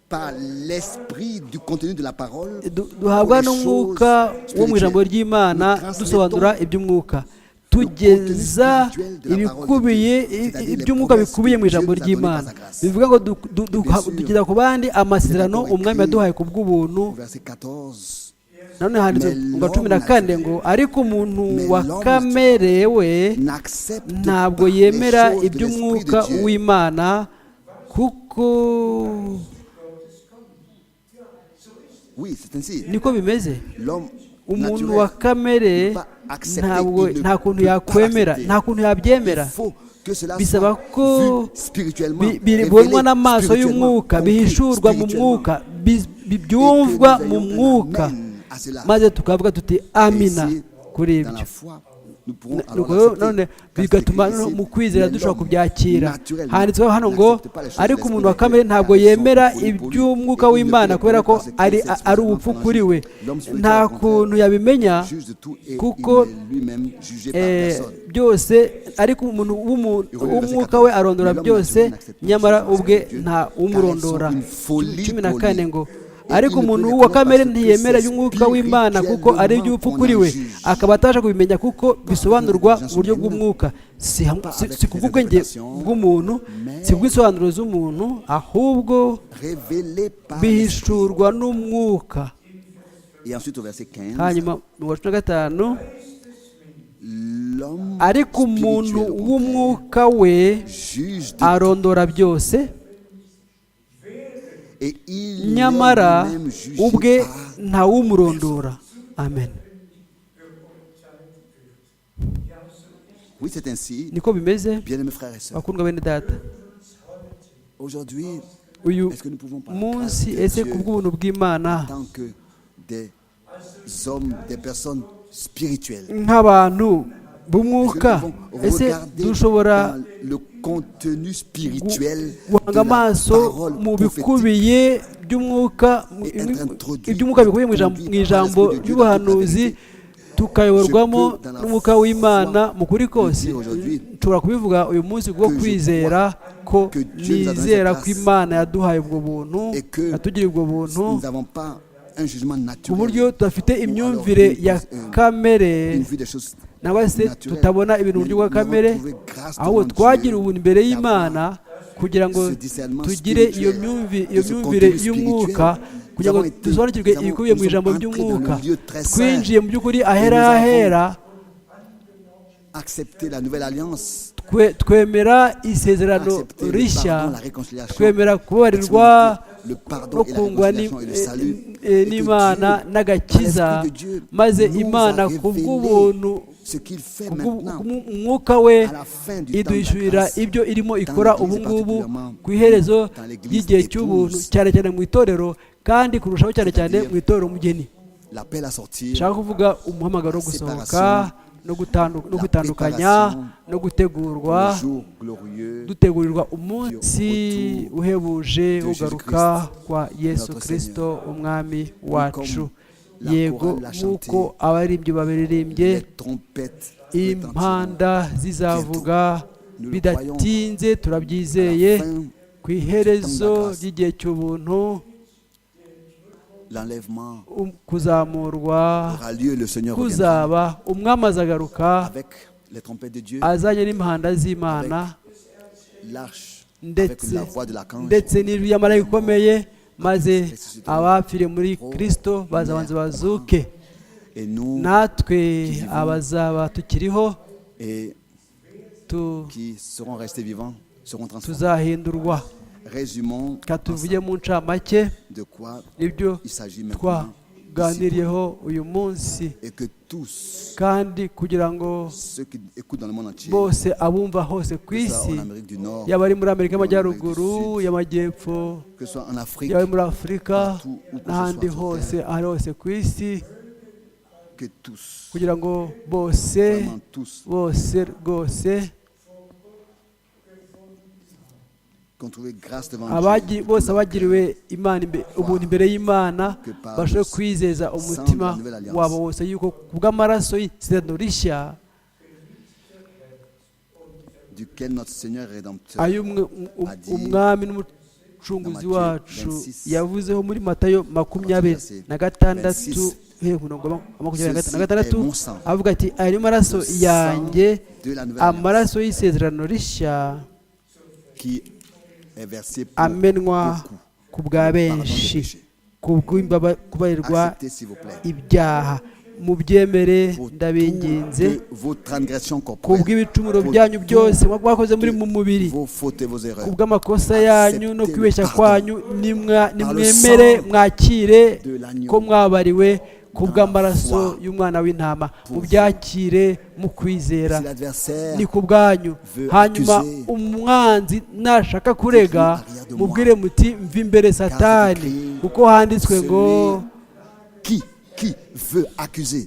par l'esprit du contenu de la parole, duhabwa n'umwuka wo mu ijambo ry'Imana dusobanura iby'umwuka, tugeza ibikubiye iby'umwuka bikubiye mu ijambo ry'Imana. Bivuga ngo tugeza ku bandi amasezerano umwami yaduhaye ku bw'ubuntu. Nanone handitse mu 14 ngo ariko umuntu wa kamere we ntabwo yemera iby'umwuka w'Imana, kuko niko bimeze. Umuntu wa kamere nta kuntu yakwemera, nta kuntu yabyemera. Bisaba ko bibonwa n'amaso y'umwuka, bihishurwa mu mwuka, byumvwa mu mwuka, maze tukavuga tuti amina kuri ibyo. None bigatuma mu kwizera dushobora kubyakira. Handitsweho hano ngo ariko umuntu wa kamere ntabwo yemera iby'umwuka w'Imana kubera ko ari ubupfu kuri we. Nta kuntu yabimenya kuko byose, ariko umuntu w'umwuka we arondora byose, nyamara ubwe nta umurondora. 14 ngo ariko umuntu wa kamere ntiyemera y'umwuka w'Imana kuko ari iby'ubupfu kuri we, akaba atabasha kubimenya kuko bisobanurwa mu buryo bw'umwuka, si kubw'ubwenge bw'umuntu, si kubw'insobanuro z'umuntu, ahubwo bihishurwa n'umwuka. Hanyuma mu 15 ariko umuntu w'umwuka we arondora byose, nyamara ubwe ntawumurondora. Amen. Niko bimeze bakundwa bene data. Uyu munsi ese ku bw'ubuntu bw'Imana, nk'abantu b'umwuka, ese dushobora guhanga amaso mu bikubiye by'umwuka, iby'umwuka bikubiye mu ijambo ry'ubuhanuzi, tukayoborwamo n'umwuka w'Imana mu kuri kose? Nshobora kubivuga uyu munsi bwo kwizera ko nizera ko Imana yaduhaye ubwo buntu, yatugiriye ubwo buntu, ku buryo tudafite imyumvire ya kamere, nangwa se tutabona ibintu mu buryo bwa kamere, ahubwo twagira ubuntu imbere y'Imana kugira ngo tugire iyo myumvire y'umwuka, kugira ngo dusobanukirwe ibikubiye mu ijambo ry'umwuka. Twinjiye mu by'ukuri ahera, twemera isezerano rishya, twemera kubabarirwa no kungwa n'Imana n'agakiza, maze Imana ku bw'ubuntu umwuka we iduhishurira ibyo irimo ikora ubu ngubu ku iherezo ry'igihe cy'ubuntu, cyane cyane mu itorero, kandi kurushaho cyane cyane mu itorero umugeni. Nshaka kuvuga umuhamagaro wo gusohoka no gutandukanya no dutegurirwa umunsi uhebuje ugaruka kwa Yesu Kristo umwami wacu. Yego, nk'uko abaririmbyi babiririmbye, impanda zizavuga bidatinze, turabyizeye, ku iherezo ry'igihe cy'ubuntu, kuzamurwa kuzaba, umwami azagaruka azanye n'impanda z'Imana ndetse n'ijwi ry'amarayika ikomeye, maze abapfiriye muri Kristo bazabanza bazuke, natwe abazaba tukiriho tuzahindurwa. Katuvuge mu ncamake ibyo twaganiriyeho uyu munsi, kandi kugira ngo bose abumva hose ku isi, yaba ari muri Amerika y'Amajyaruguru, y'Amajyepfo, yaba ari muri Afurika n'ahandi hose, ahari hose ku isi, kugira ngo bose rwose bose abagiriwe ubuntu imbere y'Imana bashobora kwizeza umutima wabo wose yuko kubw'amaraso y'isezerano rishya ay'umwami umucunguzi wacu yavuzeho muri Matayo 26:26 avuga ati ari maraso yanjye, amaraso y'isezerano rishya amenwa ku bwa benshi kubarirwa ibyaha. Mubyemere ndabinginze, kubw'ibicumuro byanyu byose mwakoze muri mu mubiri, kubw'amakosa yanyu no kwibeshya kwanyu, nimwemere mwakire ko mwabariwe kubw'amaraso y'umwana w'intama. Mubyakire mu kwizera, ni ku bwanyu. Hanyuma umwanzi nashaka kurega, mubwire muti mva imbere Satani, kuko handitswe ngo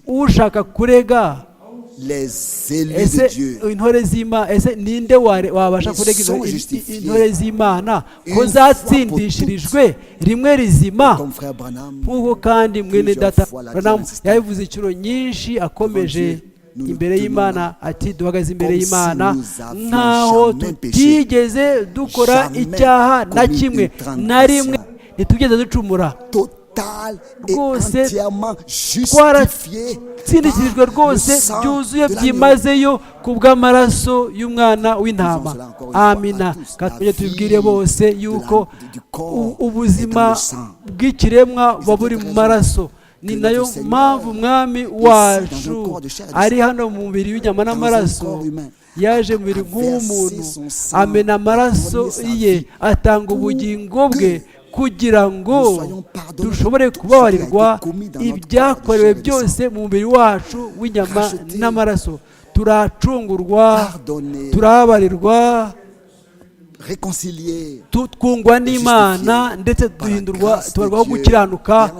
ushaka kurega intore z'Imana. Ese ninde wabasha kurega intore z'Imana ko zatsindishirijwe rimwe rizima? Nk'uko kandi mwene data Branham yabivuze inshuro nyinshi akomeje imbere y'Imana ati duhagaze imbere y'Imana nkaho tutigeze dukora icyaha na kimwe na rimwe, ntitugeze ducumura rwose, twaratsindishirijwe rwose byuzuye byimazeyo ku bw'amaraso y'umwana w'intama. Amina. Kandi tubibwire bose yuko ubuzima bw'ikiremwa buba buri mu maraso. Ni nayo mpamvu umwami wacu ari hano mu mubiri w'inyama n'amaraso, yaje mu mubiri nk'umuntu, amena amaraso ye, atanga ubugingo bwe kugira ngo dushobore kubabarirwa ibyakorewe byose mu mubiri wacu w'inyama n'amaraso. Turacungurwa, turababarirwa, twungwa n'Imana, ndetse tubarwaho gukiranuka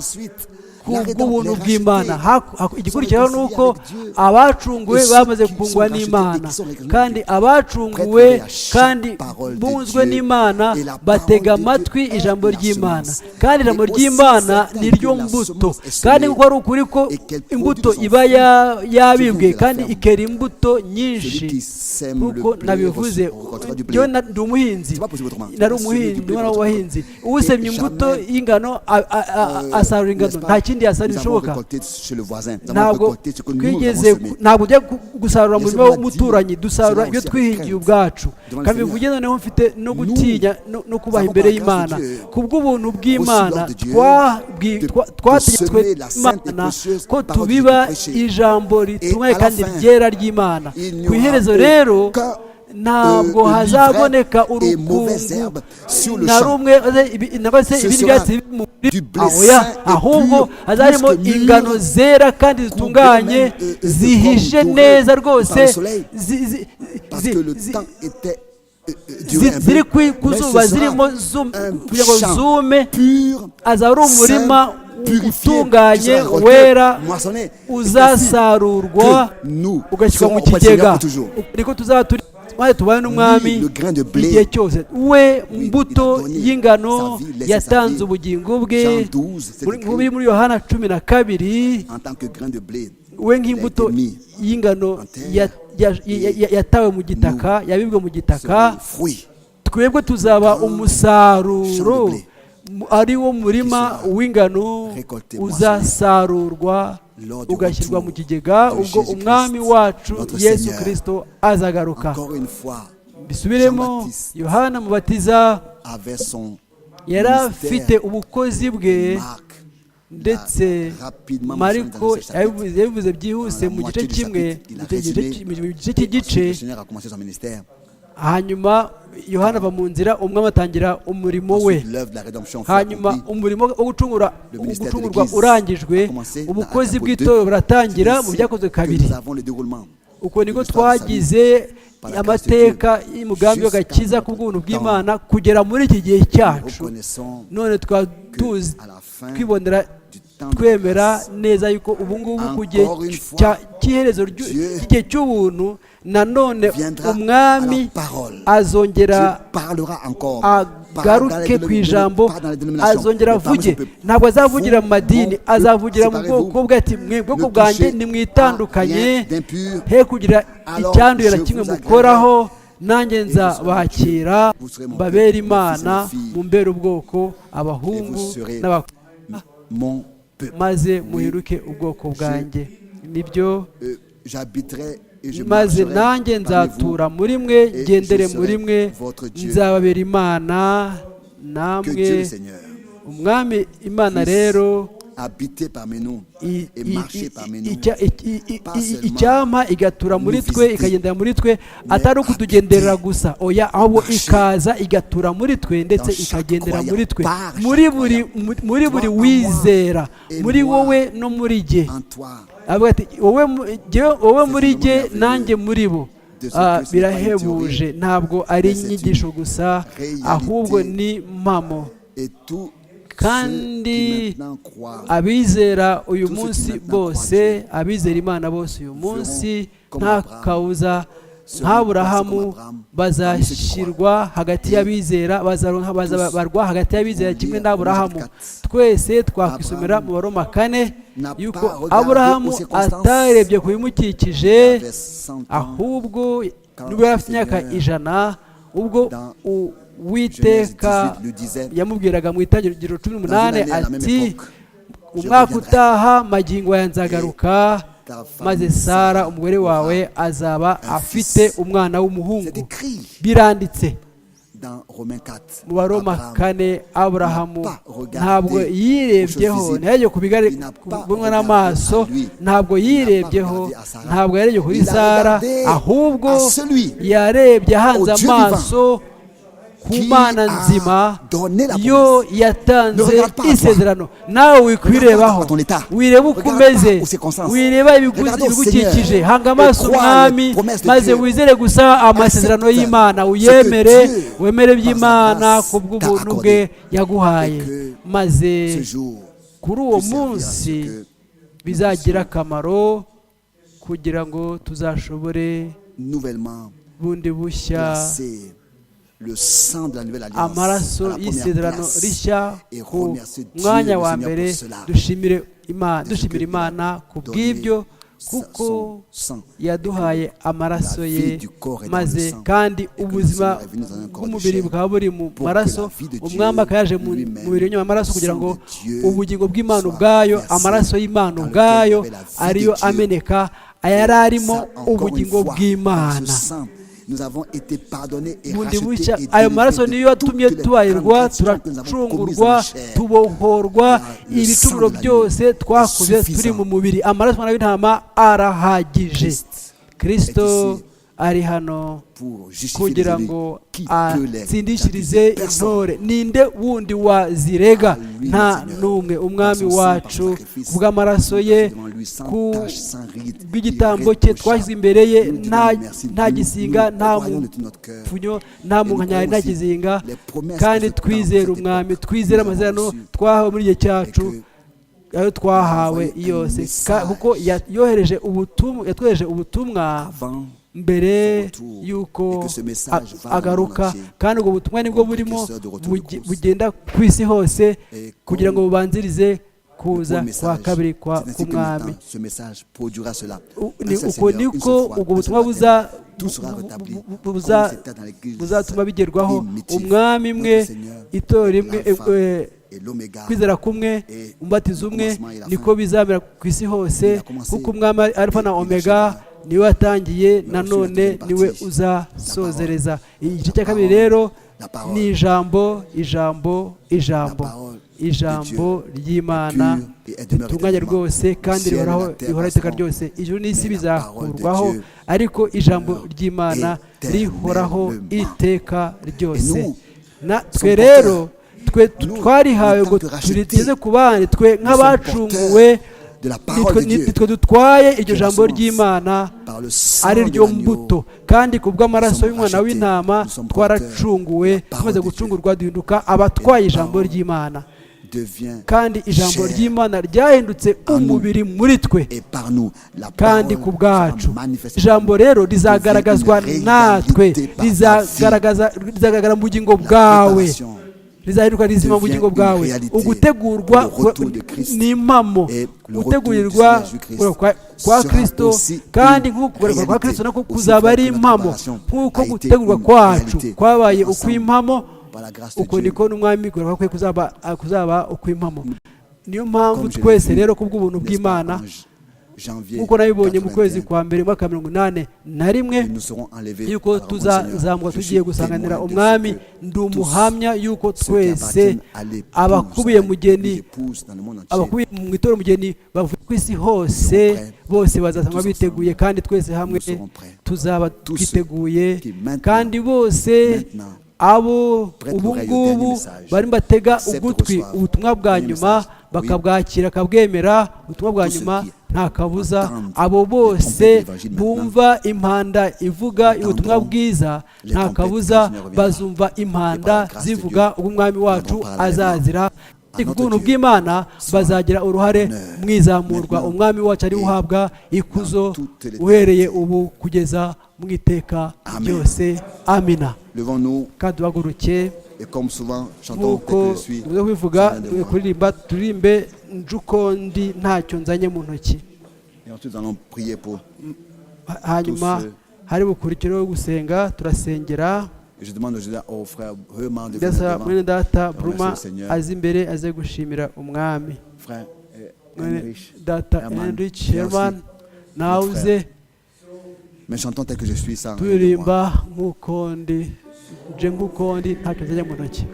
kubw'ubuntu bw'Imana. Igikurikiraho ni uko abacunguwe bamaze kungwa n'Imana, kandi abacunguwe kandi bunzwe n'Imana batega amatwi ijambo ry'Imana, kandi ijambo ry'Imana ni ryo mbuto. Kandi kuko ari ukuri ko imbuto iba yabibwe kandi ikera imbuto nyinshi, kuko nabivuze. Ndi umuhinzi, nari umuhinzi, ndi umwana w'abahinzi. Usemye imbuto y'ingano asarura ingano, nta kindi yasarura bishoboka. Ntabwo ujya gusarura mu murima w'umuturanyi, dusarura ibyo twihingiye ubwacu. Kandi bivuge noneho mfite no gutinya no kubaha imbere y'Imana. Kubw'ubuntu bw'Imana twategetswe n'Imana ko tubiba ijambo ritunganye kandi ryera ry'Imana. Ku iherezo rero ntabwo hazaboneka urukungu na rumwe nangwa se ibindi byatsi mu ahubwo hazarimo ingano zera kandi zitunganye, zihishe neza rwose, ziri ku zuba, zirimo kugira ngo zume. azaba ari umurima utunganye wera, uzasarurwa ugashyirwa mu kigega. Niko tuzaba turi maze tubane n'umwami igihe cyose. We mbuto y'ingano yatanze ubugingo bwe, muri Yohana 12, we nk'imbuto y'ingano yatawe mu gitaka, yabibwe mu gitaka. Twebwe tuzaba umusaruro, ari wo murima w'ingano uzasarurwa ugashyirwa mu kigega ubwo umwami wacu Yesu Kristo azagaruka. Bisubiremo, Yohana Mubatiza yari afite ubukozi bwe, ndetse Mariko yabivuze byihuse mu gice kimwe, mu gice cy'igice. Hanyuma Yohana ava mu nzira, umwami atangira umurimo we. Hanyuma umurimo wo gucungurwa urangijwe, ubukozi bw'itorero buratangira mu byakozwe kabiri. Uko niko twagize amateka y'umugambi w'agakiza ku bw'ubuntu bw'Imana kugera muri iki gihe cyacu. None twibonera twemera neza yuko ubu ngubu ku gihe cy'iherezo ry'igihe cy'ubuntu, nanone umwami azongera agaruke ku ijambo, azongera avuge. Ntabwo azavugira mu madini, azavugira mu bwoko bwe ati mwe bwoko bwanjye nimwitandukanye, he kugira icyanduye na kimwe mukoraho, nanjye nzabakira mbabere imana mumbere ubwoko abahungu n'abakobwa maze muhinduke ubwoko bwanjye nibyo maze nanjye nzatura muri mwe ngendere muri mwe nzababera imana namwe umwami imana rero icyampa igatura muri twe ikagendera muri twe atari ukutugenderera gusa oya ahubwo ikaza igatura muri twe ndetse ikagendera muri twe muri buri wizera muri wowe no muri jye wowe muri jye nanjye muri bo birahebuje ntabwo ari inyigisho gusa ahubwo ni mpamo kandi abizera uyu munsi bose abizera imana bose uyu munsi nta kabuza nk'aburahamu bazashyirwa hagati y'abizera bazabarwa hagati y'abizera kimwe n'aburahamu twese twakwisomera mu Baroma 4 yuko aburahamu atarebye ku bimukikije ahubwo nubwo yari afite imyaka 100 ubwo Uwiteka yamubwiraga mu Itangiriro 18 ati umwaka utaha magingo yanzagaruka maze Sara umugore wawe azaba afite umwana w'umuhungu biranditse mu Baroma 4 Aburahamu ntabwo yirebyeho ntiyagiye kubibonwa n'amaso ntabwo yirebyeho ntabwo yarebye kuri Sara ahubwo yarebye hanze amaso ku Mana nzima yo yatanze isezerano nawe wikwirebaho wireba uko umeze wireba ibigukikije hanga amaso umwami maze wizere gusa amasezerano y'Imana uyemere wemere by'Imana kubw'ubuntu bwe yaguhaye maze kuri uwo munsi bizagira akamaro kugira ngo tuzashobore bundi bushya amaraso y'isezerano rishya ku mwanya wa mbere dushimira Imana ku bw'ibyo kuko yaduhaye amaraso ye maze kandi ubuzima bw'umubiri bukaba buri mu maraso umwami akayaje mu mubiri w'inyuma amaraso kugira ngo ubugingo bw'Imana ubwayo amaraso y'Imana ubwayo ariyo ameneka ayari arimo ubugingo bw'Imana bundi bushya ayo maraso niyo yatumye tubayirwa turacungurwa tubohorwa ibicumuro byose twakoze turi mu mubiri amaraso y'intama arahagije Kristo ari hano kugira ngo atsindishirize intore ninde wundi wazirega nta n'umwe umwami wacu kubw'amaraso ye bw'igitambo cye twashyize imbere ye nta gisinga nta mupfunyo nta munkanyari nta kizinga kandi twizera umwami twizera amasezerano twahawe muri igihe cyacu ayo twahawe yose kuko yatwohereje ubutumwa mbere yuko agaruka kandi ubwo butumwa nibwo burimo bugenda ku isi hose kugira ngo bubanzirize kuza kwa kabiri k'umwami uko niko ubwo butumwa buzatuma bigerwaho umwami imwe itorero rimwe kwizera kumwe umubatizo umwe niko bizamera ku isi hose kuko umwami Alpha na Omega niwe watangiye nanone niwe uzasozereza igice cya kabiri rero ni ijambo ry'Imana ritunganye rwose kandi rihoraho iteka ryose ijuru n'isi bizakurwaho ariko ijambo ry'Imana rihoraho iteka ryose twe rero twarihawe ngo turiteze ku bandi twe nk'abacunguwe nitwe dutwaye iryo jambo ry'Imana ari ryo mbuto kandi ku bw'amaraso y'umwana w'intama twaracunguwe tumaze gucungurwa duhinduka abatwaye ijambo ry'Imana kandi ijambo ry'Imana ryahindutse umubiri muri twe kandi ku bwacu ijambo rero rizagaragazwa natwe rizagaragara mu bugingo bwawe rizahinduka rizima mu bugingo bwawe. Ugutegurwa ni impamo, gutegurirwa kwa Kristo, kandi nk'uko kugaruka kwa Kristo nako kuzaba ari impamo, nk'uko gutegurwa kwacu kwabaye ukw'impamo, uko niko n'umwami kugaruka kwe kuzaba ukw'impamo. Niyo mpamvu twese rero kubw'ubuntu bw'Imana, nk'uko nabibonye mu kwezi kwa mbere mwaka 1981 yuko tuzazamuka tugiye gusanganira umwami. Ndi umuhamya yuko twese abakubiye mugeni, abakubiye mu itorero mugeni bavuye ku isi hose, bose bazasanga biteguye, kandi twese hamwe tuzaba twiteguye. Kandi bose abo ubu ngubu barimo batega ugutwi ubutumwa bwa nyuma, bakabwakira akabwemera, ubutumwa bwa nyuma nta kabuza. Abo bose bumva impanda ivuga ubutumwa bwiza, nta kabuza bazumva impanda zivuga ubwo umwami wacu azazira. Ubuntu bw'Imana bazagira uruhare mu izamurwa umwami wacu ari uhabwa ikuzo uhereye ubu kugeza mu iteka ryose. Amina. Kandi duhaguruke nk'uko bivuga, kuririmba turirimbe njuko ndi ntacyo nzanye mu ntoki. Hanyuma hari bukurikireho gusenga, turasengera. Ndasaba mwene data Bruma azi imbere aze gushimira umwami. Mwene data Heinrich Herman nauze turirimba nk'uko ndi, nje nk'uko ndi ntacyo nzanye mu ntoki.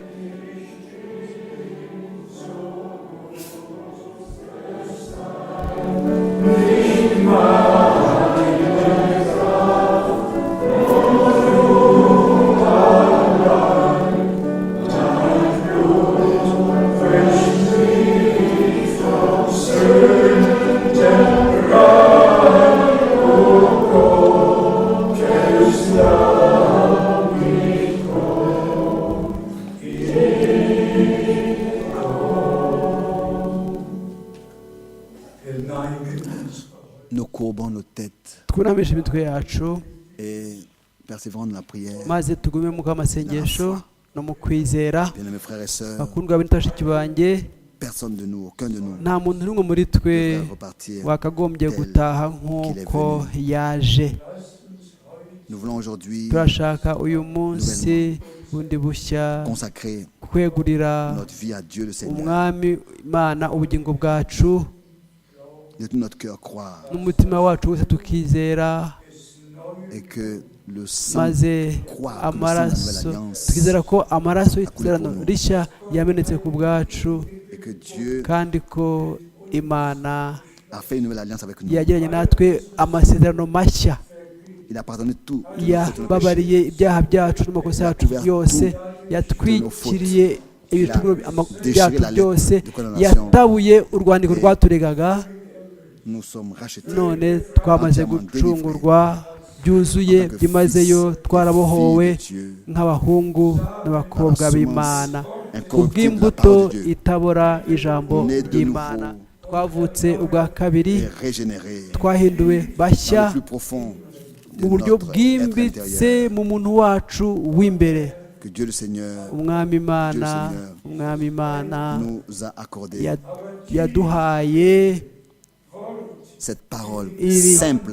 Twunamishe imitwe yacu maze tugume mu kamasengesho no mu kwizera. Bakundwa b'intashiki banjye, nta muntu n'umwe muri twe wakagombye gutaha nk'uko yaje. Turashaka uyu munsi bundi bushya kwegurira umwami Imana ubugingo bwacu, n'umutima wacu wose tukizera, maze amaraso tukizera ko amaraso y'isezerano rishya yamenetse ku bwacu, kandi ko Imana yagiranye natwe amasezerano mashya. Yababariye ibyaha byacu n'amakosa yacu yose, yatwikiriye ibicumuro byacu byose, yatabuye urwandiko rwaturegaga. None twamaze gucungurwa byuzuye, byimazeyo, twarabohowe nk'abahungu n'abakobwa b'Imana kubw'imbuto itabora, ijambo ry'Imana. Twavutse ubwa kabiri, twahinduwe bashya mu buryo bwimbitse mu muntu wacu w'imbere. Umwami Imana yaduhaye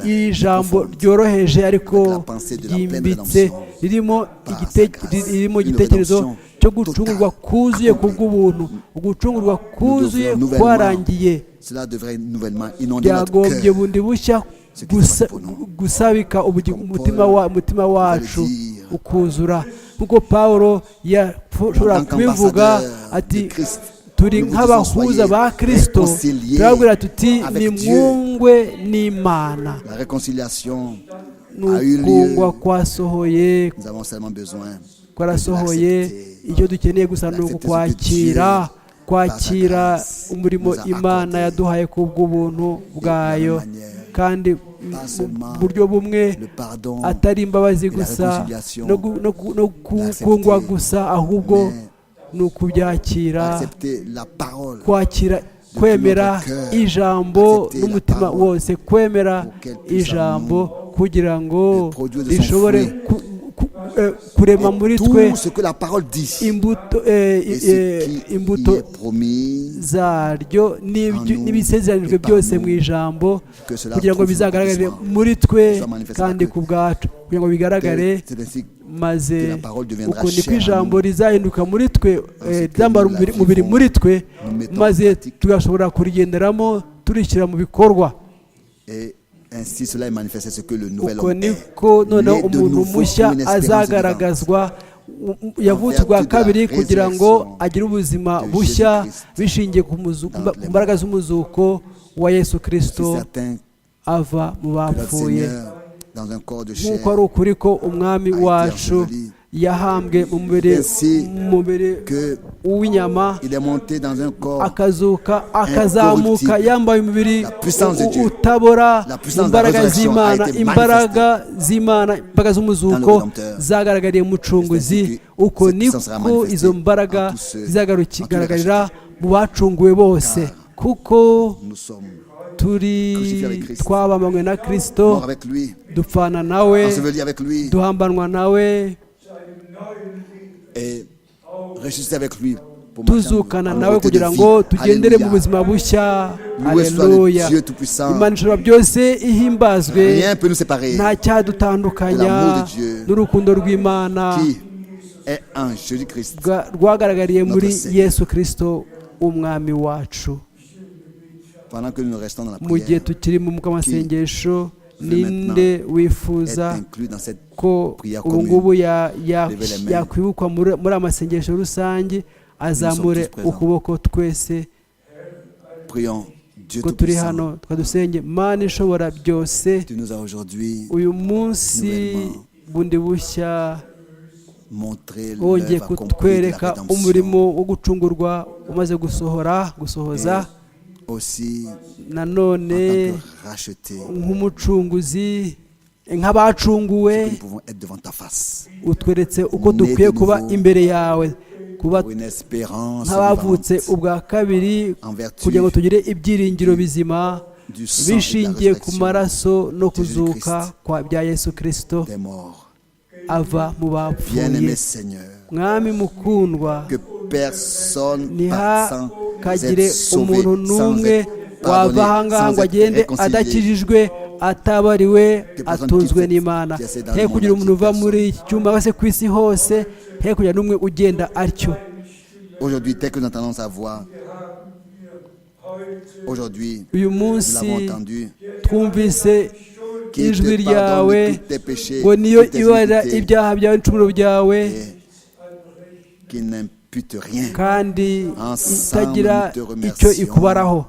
iri jambo ryoroheje ariko ryimbitse, ririmo igitekerezo cyo gucungurwa kuzuye kubw'ubuntu. Ugucungurwa kuzuye kwarangiye, byagombye bundi bushya gusabika umutima wacu ukuzura, nk'uko Pawulo yashobora kubivuga ati, turi nk'abahuza ba Kristo, turabwira tuti nimwungwe n'Imana. N'ukungwa kwasohoye, kwarasohoye. Icyo dukeneye gusa ni kwakira umurimo Imana yaduhaye kubw'ubuntu bwayo, kandi mu buryo bumwe, atari imbabazi gusa no kungwa gusa, ahubwo ni ukubyakira, kwakira, kwemera ijambo n'umutima wose, kwemera ijambo kugira ngo rishobore kurema muri twe tout ce que la parole dit imbuto et ce qui imbuto y est promis, zaryo n'ibisezeranijwe byose mu ijambo que cela kugira ngo trouve bizagaragarire accomplissement. muri twe Soit manifesté kandi que ku bwacu kugira ngo bigaragare c'est ainsi maze que la parole deviendra uko niko chère à ijambo nous. rizahinduka muri twe Ainsi que ryambara nous la umubiri vivons, muri twe nous mettons maze en pratique. tugashobora kurigenderamo turishyira mu bikorwa Et ainsi cela est manifesté ce que le nouvel uko homme est. niko noneho Né de umuntu nouveau mushya pour une espérance azagaragazwa yavutse ubwa kabiri kugira ngo agire ubuzima bushya bishingiye ku mbaraga z'umuzuko wa Yesu C'est Kristo certain ava mu que notre bapfuye Seigneur, dans un corps de chair, nk'uko ari ukuri ko umwami wacu yahambwe mu mubiri que w'inyama il est monté dans un corps akazuka akazamuka yambaye umubiri utabora imbaraga z'Imana imbaraga z'umuzuko zagaragariye umucunguzi uko niko izo mbaraga zizagaragarira mu bacunguwe bose kuko nous sommes twabambanywe na morts Kristo avec lui, dupfana nawe ensevelis avec lui duhambanwa nawe et ressuscités avec lui pour marcher tuzukana en nawe nouveauté de kugira vie. ngo tugendere mu Alléluia. buzima bushya. Loué soit Haleluya. le Dieu Tout-Puissant. Imana ishobora byose ihimbazwe, Rien ne peut nous séparer nta cyadutandukanya L'amour de Dieu n'urukundo rw'Imana qui est en Jésus-Christ. rwagaragariye muri Notre Seigneur. Yesu Kristo umwami wacu. Pendant que nous restons dans la Mu gihe prière, tukiri mu masengesho, veut ninde être wifuza inclus dans cette ko prière ubu commune. ngubu Levez les mains. yakwibukwa muri amasengesho rusange, azamure tous présents. ukuboko twese prions Dieu ko turi Tout-Puissant. hano twadusenge. Mana ishobora byose, Tu nous as aujourd'hui uyu munsi nouvellement bundi bushya montré wongeye l'œuvre accomplie de la kutwereka rédemption. umurimo wo gucungurwa umaze gusohoza. Aussi en Nanone tant que rachetés, nk'umucunguzi, nk'abacunguwe, que nous pouvons être devant ta face utweretse uko dukwiye kuba imbere yawe, kuba pour une espérance nk'abavutse vivante ubwa kabiri, en vertu kugira ngo tugire ibyiringiro bizima du sang et de la bishingiye ku résurrection maraso no de kuzuka Jésus-Christ. bya Yesu Kristo des morts. ava mu bapfuye. Bien-aimé Seigneur, Mwami mukundwa, que personne sans ntihakagire être sauvé, umuntu sans n'umwe être wava pardonné, ahangaha sans ngo être agende réconcilié, adakijijwe, atabariwe, Que personne atunzwe quitte n'Imana. qui essaie dans He le kugira monde umuntu uva entier, muri iki cyumba cyangwa se ku isi hose, he kugira n'umwe ugenda atyo. Aujourd'hui, dès que nous entendons sa voix, aujourd'hui, Uyu nous munsi l'avons entendu, twumvise qui ijwi te ryawe pardonne de tous tes péchés, ngo niyo toutes tes ibarira iniquités, ibyaha byawe n'ibicumuro byawe, et qui n'impute rien. kandi Ensemble, itagira nous te icyo remercions ikubaraho.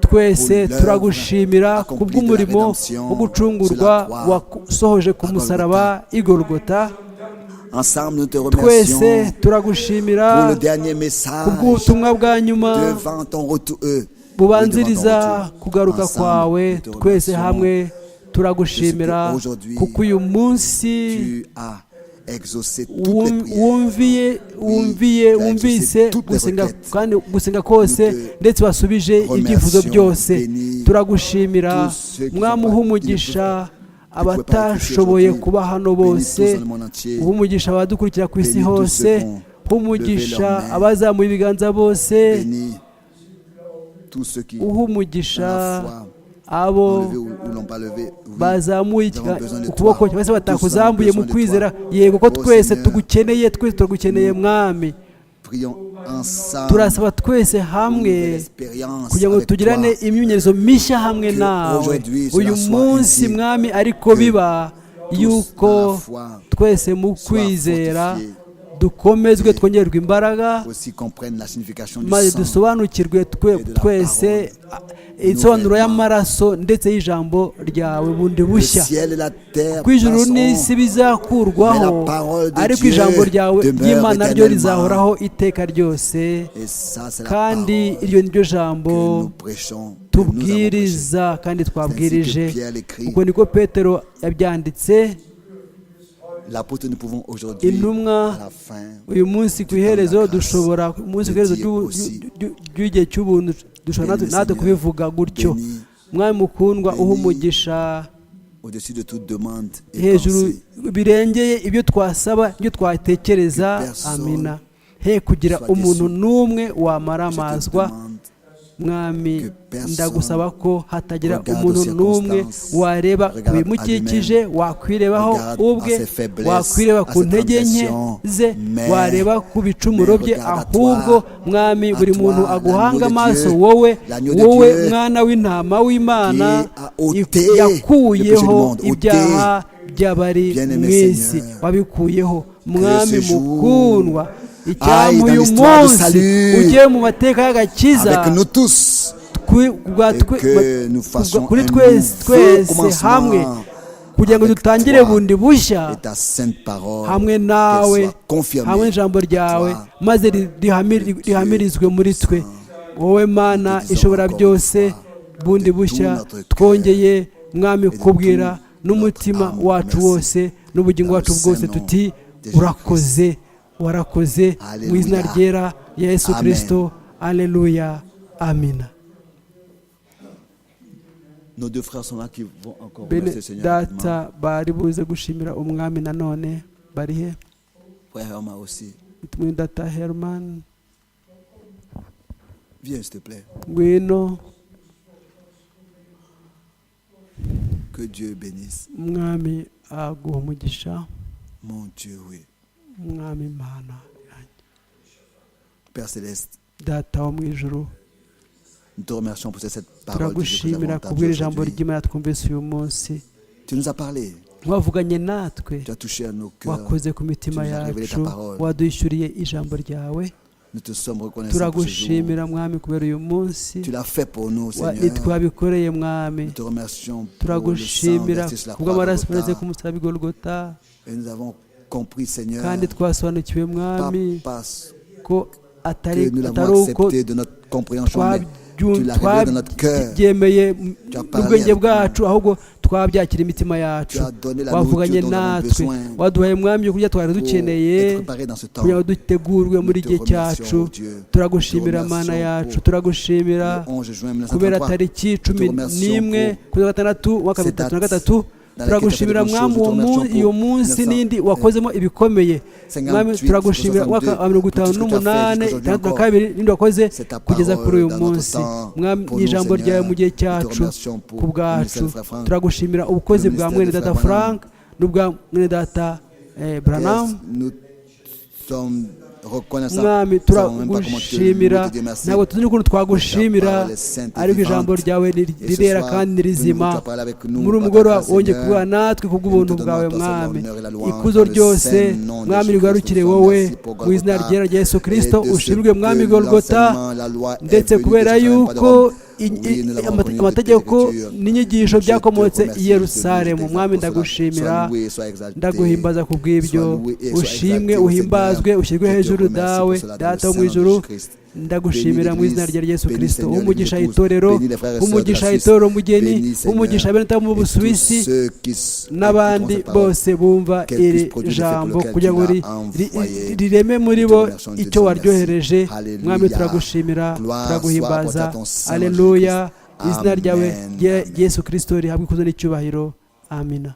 Twese pour turagushimira l'œuvre kubw'umurimo accomplie de la wo gucungurwa rédemption sur la croix, wasohoje ku musaraba i Golgotha. Ensemble, nous te Twese remercions pour turagushimira le dernier message kubw'ubutumwa bwa nyuma devant ton retour. bubanziriza kugaruka Ensemble, kwawe. nous te Twese remercions hamwe turagushimira de ce que aujourd'hui kuko uyu munsi Tu as exaucé toutes les prières. wumvise gusenga, kandi gusenga kose ndetse wasubije ibyifuzo byose. Turagushimira Mwami, uha umugisha abatashoboye kuba hano bose, uha umugisha abadukurikira ku isi hose, uha umugisha abazamuye ibiganza bose, Bénis tous ceux qui uha umugisha à la fois abo ont levé ou l'ont pas levé. Oui, bazamuye nous avons besoin de ukuboko toi. cyangwa se batakuzamuye Tous mu avons besoin kwizera. de toi. Yego ko Oh, twese Seigneur, tugukeneye, twese turagukeneye Mwami. prions ensemble Turasaba twese pour hamwe une expérience kugira ngo avec tugirane toi. imyimenyerezo mishya hamwe Que nawe. aujourd'hui cela Uyu soit munsi ainsi, Mwami, ariko que biba tous yuko dans la foi twese mu soient kwizera fortifiés, dukomezwe, et twongererwe imbaraga, aussi comprennent la signification du maze sang. dusobanukirwe twese insobanuro y'amaraso ndetse y'ijambo ryawe bundi Le bushya. ciel et la terre Ku ijuru passeront, n'isi bizakurwaho, mais la parole de ariko Dieu ijambo ryawe demeure ry'Imana ryo éternellement. rizahoraho iteka ryose. et ça c'est la Kandi parole iryo ni ryo que jambo nous prêchons, que nous avons prêché. tubwiriza kandi twabwirije. C'est ainsi que Pierre l'écrit. Ubwo niko Petero yabyanditse. L'apôtre, nous pouvons aujourd'hui, Intumwa à la fin, uyu munsi ku iherezo dushobora, umunsi ku iherezo ry'igihe cy'ubuntu dushobora natwe kubivuga gutyo. Mwami mukundwa, uha umugisha au-dessus de toute demande et hejuru pensée. birengeye ibyo twasaba ibyo twatekereza. Amina. He kugira umuntu n'umwe wamaramazwa. Mwami, ndagusaba ko hatagira umuntu n'umwe wareba ku bimukikije, wakwirebaho ubwe, wakwireba ku ntege nke ze, wareba ku bicumuro bye, ahubwo Mwami buri muntu aguhanga amaso wowe mwana w'intama w'Imana yakuyeho ibyaha by'abari mu isi, wabikuyeho. Mwami mukundwa, icyampa uyu munsi ugiye mu mateka y'agakiza kuri twese hamwe, kugira ngo dutangire bundi bushya hamwe nawe, hamwe n'ijambo ryawe, maze rihamirizwe muri twe. Wowe Mana ishobora byose, bundi bushya twongeye Mwami kubwira n'umutima wacu wose n'ubugingo wacu bwose tuti urakoze, warakoze, mu izina ryera Yesu Kristo. Alleluya, amina. Bene data bari buze gushimira umwami nanone, bari he? Mwene data Herman, ngwino. Que Dieu bénisse. Mwami aguha umugisha. Mon Dieu, oui. Mwami Mana, Père Céleste, data wo mu ijuru, nous te remercions pour cette parole turagushimira kubwira ijambo ry'Imana twumvise uyu munsi. Tu nous as parlé. Wavuganye natwe, Tu as touché à nos cœurs. wakoze ku mitima yacu, waduhishyuriye ijambo ryawe. Nous te sommes reconnaissants pour ce jour. Turagushimira Mwami kubera uyu munsi. Tu l'as fait pour nous, Seigneur. Twabikoreye Mwami. Nous te remercions pour le sang Turagushimira versé sur la kubw'amaraso croix yavuye ku musaraba i Golgotha. Et nous avons compris, Seigneur, kandi twasobanukiwe Mwami parce ko que nous l'avons accepté de notre compréhension, mais tu l'as révélé dans notre cœur. twabyemeye n'ubwenge bwacu, ahubwo twabyakira imitima yacu. Wavuganye natwe, waduhaye Mwami yo kurya twari dukeneye kugira ngo dutegurwe muri igihe cyacu. Turagushimira Mana yacu, turagushimira kubera tariki 11 kuri gatandatu wa 2023. Turagushimira Mwami uwo munsi n'indi wakozemo ibikomeye. Mwami turagushimira mwaka wa 58 n'indi wakoze kugeza kuri uyu munsi. Mwami ijambo ryawe mu gihe cyacu ku bwacu. Turagushimira ubukozi bwa mwene data Frank n'ubwa mwene data Branham. Mwami turagushimira, ntabwo tuzi n'ukuntu twagushimira, ariko ijambo ryawe rirera kandi ni rizima. Muri umugoroba wongeye kuba natwe kubw'ubuntu bwawe Mwami. Ikuzo ryose Mwami rigarukire wowe, mu izina ryera rya Yesu Kristo. Ushimirwe Mwami Golgotha, ndetse kubera yuko amategeko n'inyigisho byakomotse i Yerusalemu. Mwami ndagushimira, ndaguhimbaza ku bw'ibyo. Ushimwe, uhimbazwe, ushyirwe hejuru dawe data wo mu ijuru. Ndagushimira mu izina rya Yesu Kristo. Umugisha itorero, umugisha itorero mugeni, umugisha bene mu Busuwisi n'abandi bose bumva iri jambo, kugira ngo rireme muri bo icyo waryohereje. Mwami turagushimira, turaguhimbaza. Alleluya, izina ryawe Yesu Kristo rihabwe ikuzo n'icyubahiro. Amina.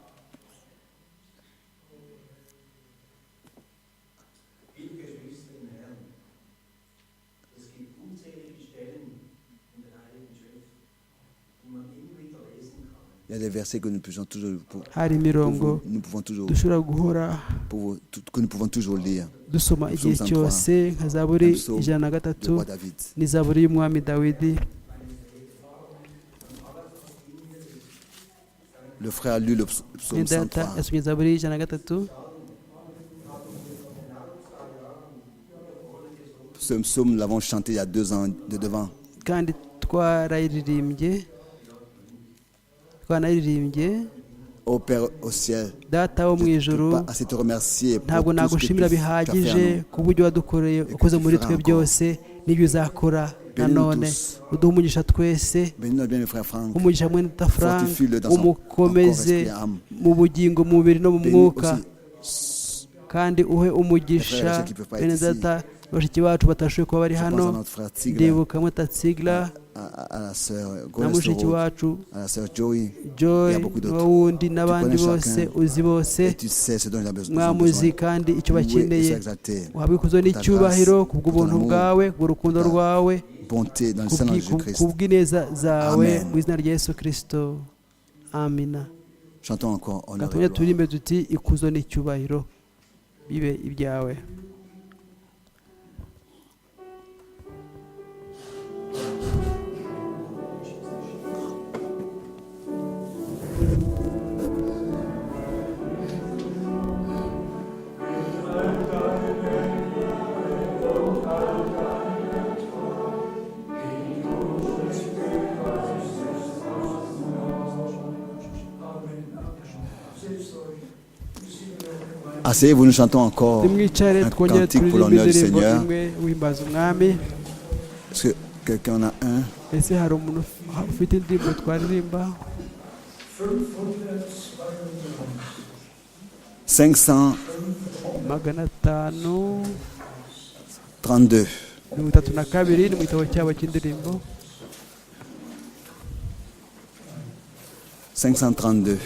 Il y a des versets que nous pouvons toujours, hari imirongo dushobora guhora que nous pouvons toujours lire. Dusoma igihe cyose, nka Zaburi 103 ni Zaburi y'umwami Dawidi. Le frère a lu le psaume 103. Yasomye Zaburi 103. Ce psaume, nous l'avons chanté il y a 2 ans de devant. Kandi twarayiririmbye. Ô Père au ciel, data wo mu ijuru, ntabwo nagushimira bihagije ku buryo wadukoreye, ukoze muri twe byose n'ibyo uzakora nanone. Uduha umugisha twese, umugisha mwene data Frank, umukomeze mu bugingo, mu mubiri no mu mwuka, kandi uhe umugisha bene data bashiki bacu batashoboye kuba bari Je pense hano à notre frère Tigla, ndibuka mutatsigla à la sœur na mushiki Golesoro, wacu à la sœur Joey. Il y joy a beaucoup d'autres. n'uwundi n'abandi connais bose chacun. uzi bose Et tu sais ce dont il a besoin. mwamuzi kandi icyo Loué et bakeneye sois exalté. uhabwe ikuzo Pour ta n'icyubahiro grâce, kubw'ubuntu pour ton bwawe kubw'urukundo ta rwawe bonté dans le Seigneur Jésus-Christ. kubw'ineza zawe Amen. mu izina rya yesu kirisito amina Chantons encore honneur et gatumye gloire. turirimbe tuti ikuzo n'icyubahiro bibe ibyawe. Asseyez-vous, nous chantons encore nimwicare un twongere cantique pour turirimbe l'honneur du indirimbo Seigneur. imwe wimbaza umwami. Est-ce que quelqu'un en a un? ese hari umuntu ufite indirimbo twaririmba? 532. 532 ni mu gitabo cyabo cy'indirimbo. 532.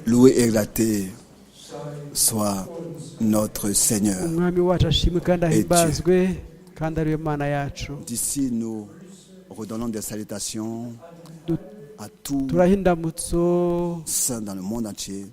Loué et exalté soit notre Seigneur. umwami wacu ashimwe kandi ahimbazwe kandi ariwe mana yacu. D'ici nous redonnons des salutations Du- à tous turaha indamutso saints dans le monde entier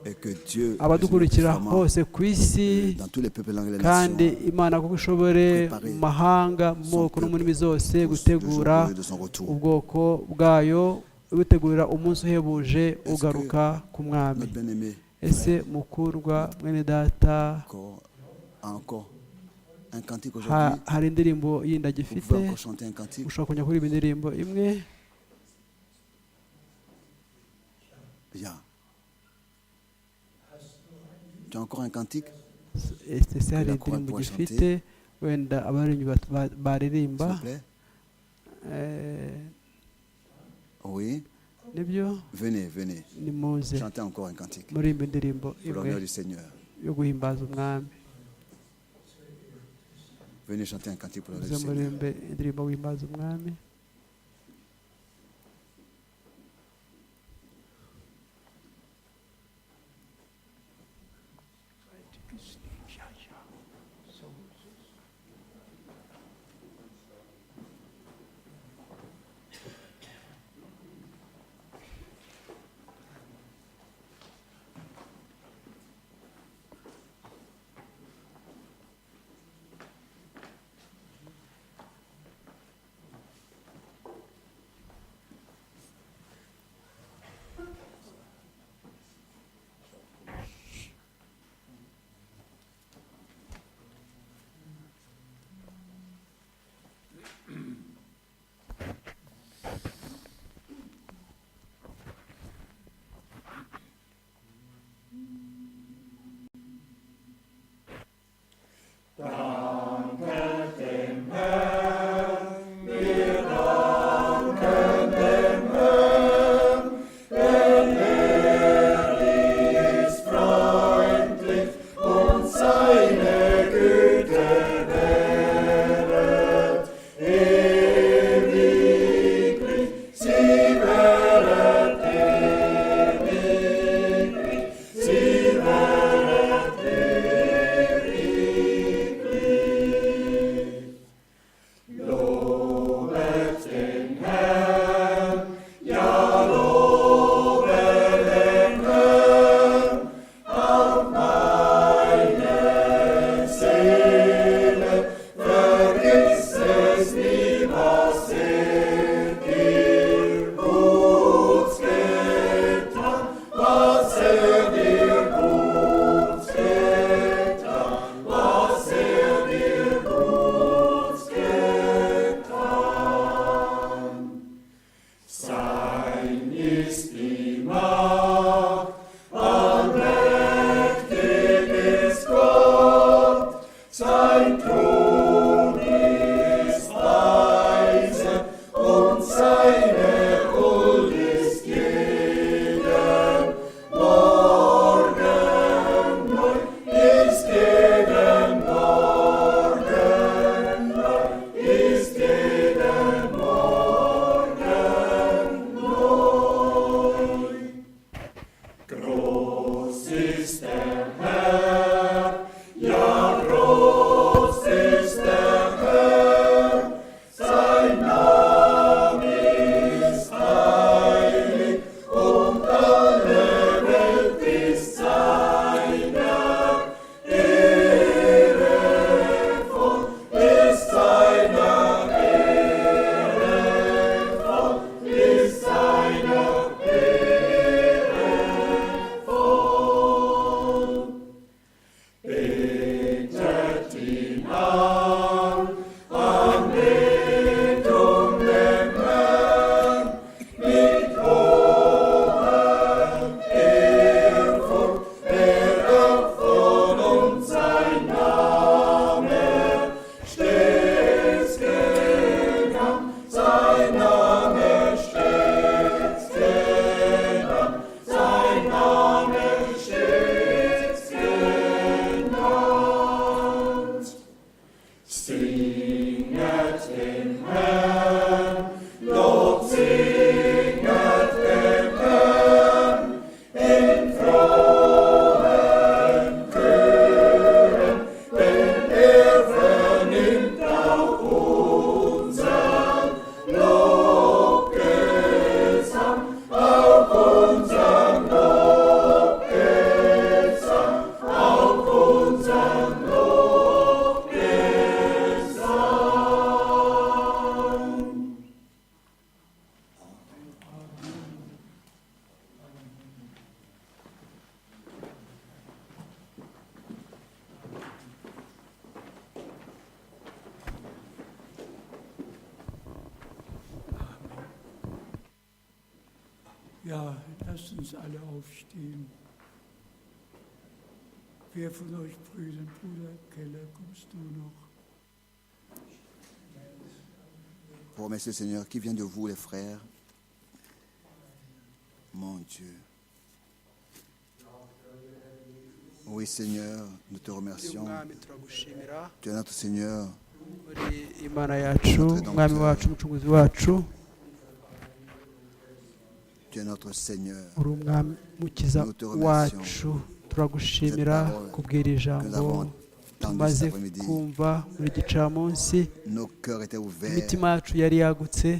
et que Dieu abadukurikira réjouisse hose ku isi dans tous les peuples langues et les kandi nations imana kuko ishobore mu mahanga mu moko no mu ndimi zose gutegura de son retour. ubwoko bwayo butegurira umunsi uhebuje ugaruka ku mwami. Notre bien-aimé, ese mukundwa mwene data encore un cantique aujourd'hui. hari indirimbo yindi Vous agifite pouvez encore chanter un cantique. ushobora kujya kuririmba indirimbo imwe. Bien. Tu as encore un cantique? ese hari indirimbo gifite wenda abaririmbyi baririmba? S'il vous plaît. Oui. nibyo Venez, venez. nimuze Chantez encore un cantique. muririmba indirimbo Pour l'honneur imwe du Seigneur. yo guhimbaza umwami. Venez chanter un cantique pour l'honneur muze du Seigneur. muririmbe indirimbo guhimbaza umwami. Ja, lasst uns alle aufstehen. Wer von euch Brüdern, Bruder Keller, kommst du noch? Pour remercier le Seigneur, qui vient de vous, les frères? Mon Dieu. Oui, Seigneur, nous te remercions. Mwami turagushimira Tu es notre Seigneur. uri imana yacu umwami wacu umucunguzi wacu Tu es notre Seigneur. uri umwami mukiza wacu turagushimira kubwira ijambo tumaze kumva muri gicamunsi Nos cœurs étaient ouverts imitima yacu yari yagutse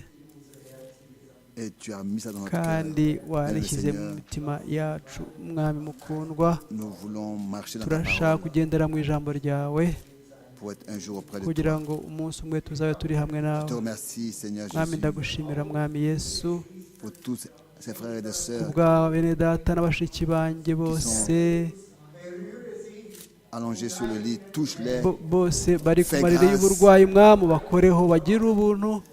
et tu as mis ça dans notre cœur. kandi warishyize mu Seigneur, mitima yacu umwami mukundwa nous voulons marcher dans ta turashaka parole kugendera mu ijambo ryawe pour être un jour auprès de kugira toi. ngo umunsi umwe tuzabe turi hamwe Je te nawe remercie, Seigneur mwami Jésus, ndagushimira mwami yesu pour tous ces frères et des sœurs kubwa bene data n'abashiki banjye bose allongés sur le lit. Touche-les. bose bari ku mariri y'uburwayi mwami bakoreho bagire ubuntu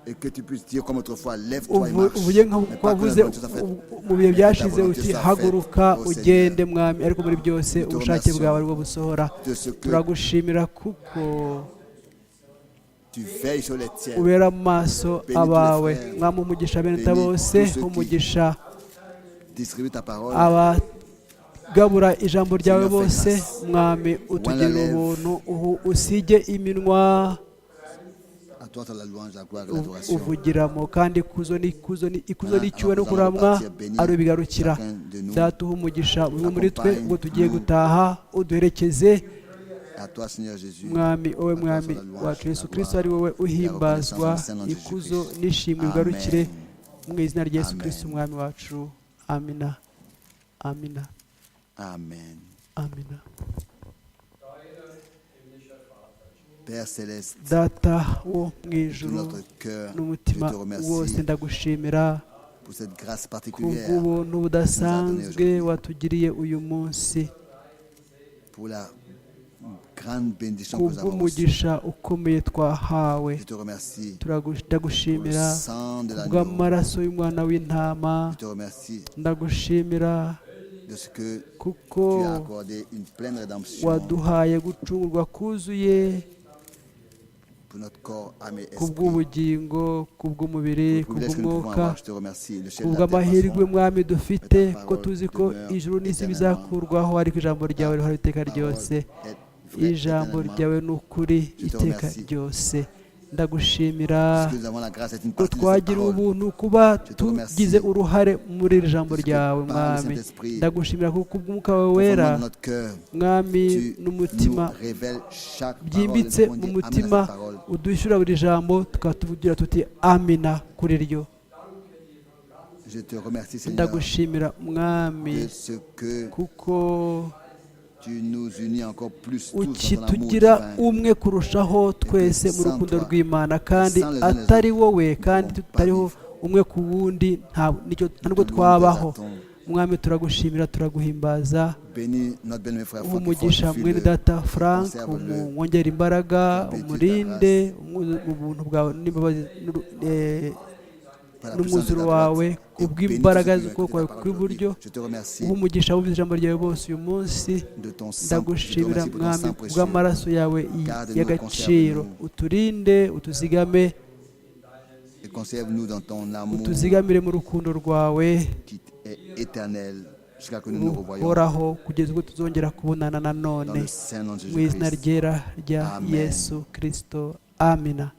Et que tu puisses dire comme autrefois, lève-toi et marche. uvuge Mais nk'uko pas que la wavuze volonté soit faite. mu bihe byashize Ta volonté uti soit haguruka faite, ô ugende Seigneur. mwami ariko muri byose Nous te ubushake remercions bwawe aribwo busohora de ce que turagushimira kuko tu veilles sur les tiens. ubera mu maso Bénis abawe tous les frères. mwami umugisha beneta Bénis bose tous ceux qui umugisha Distribue ta parole. abagabura ijambo ryawe Seigneur, bose fais grâce. mwami utugirire lève. ubuntu usige iminwa À toi, la louange, la gloire et l'adoration. uvugiramo kandi ikuzo n'icyubahiro no kuramwa ari bigarukira data uha umugisha umwe muri twe ngo tugiye gutaha uduherekeze À toi, Seigneur Jésus. mwami wowe mwami wacu yesu kirisito ari wowe uhimbazwa ikuzo n'ishimwe bigarukire mu izina rya yesu kirisito umwami wacu amina amina Amen. amina Père Céleste, data wo mu de ijuru notre cœur, je n'umutima te wose remercie ndagushimira pour cette grâce particulière, kubw'ubuntu budasanzwe watugiriye uyu munsi pour la grande bénédiction que nous avons reçue. kubw'umugisha ukomeye twahawe Je te remercie ndagushimira pour le sang de l'agneau. kubw'amaraso y'umwana w'intama Je te remercie ndagushimira de ce que kuko tu as accordé une pleine rédemption waduhaye gucungurwa kuzuye pour notre corps, âme et esprit. kubw'ubugingo kubw'umubiri Pour le privilège que nous pouvons kubw'umwuka avoir, je te remercie. Le ciel et la terre kubw'amahirwe passeront, mwami dufite ko tuzi ko ijuru n'isi bizakurwaho ariko ijambo ryawe rihora iteka ryose est vraie ijambo éternellement. ryawe ni ukuri Je te iteka remercie. ryose ndagushimira Parce que nous avons la grâce d'être une ko partie de cette twagira parole. ubuntu kuba Je te remercie. tugize uruhare muri iri jambo Parce que ryawe par le mwami Saint-Esprit, ndagushimira kuko kubw'umwuka wawe Au wera fondement de notre cœur, mwami tu n'umutima nous révèles chaque parole. byimbitse et on mu dit Amen à mutima cette parole. udushyura buri jambo tukaba tuvugira tuti amina kuri ryo Je te remercie, Seigneur, ndagushimira mwami de ce que kuko tu nous unis encore plus tous dans ton amour ukitugira divin. umwe kurushaho twese mu rukundo rw'imana kandi atari wowe kandi tutariho umwe ku wundi nta nubwo twabaho mwami turagushimira turaguhimbaza Bénis notre bien-aimé frère Franck, umugisha mwene data frank conserve-le, umwongera imbaraga umurinde ubuntu bwawe n'imbabazi par la puissance de n'umwuzuro ta wawe droite, et kubw'imbaraga bénis tous ceux qui ont z'ukuboko écouté kwawe ta parole kw'iburyo aujourd'hui. Je te remercie uha umugisha wumvise ijambo ryawe bose uyu munsi de ton sang, je te ndagushimira remercie pour ton mwami sang précieux. bw'amaraso yawe Garde-nous, y'agaciro conserve-nous. uturinde utuzigame Et conserve-nous dans ton amour utuzigamire mu rukundo rwawe qui est éternel jusqu'à ce que nous nous revoyions ruhoraho kugeza ubwo tuzongera kubonana dans nanone le Saint nom de mu izina Jésus-Christ. ryera rya Amen. yesu kirisito amina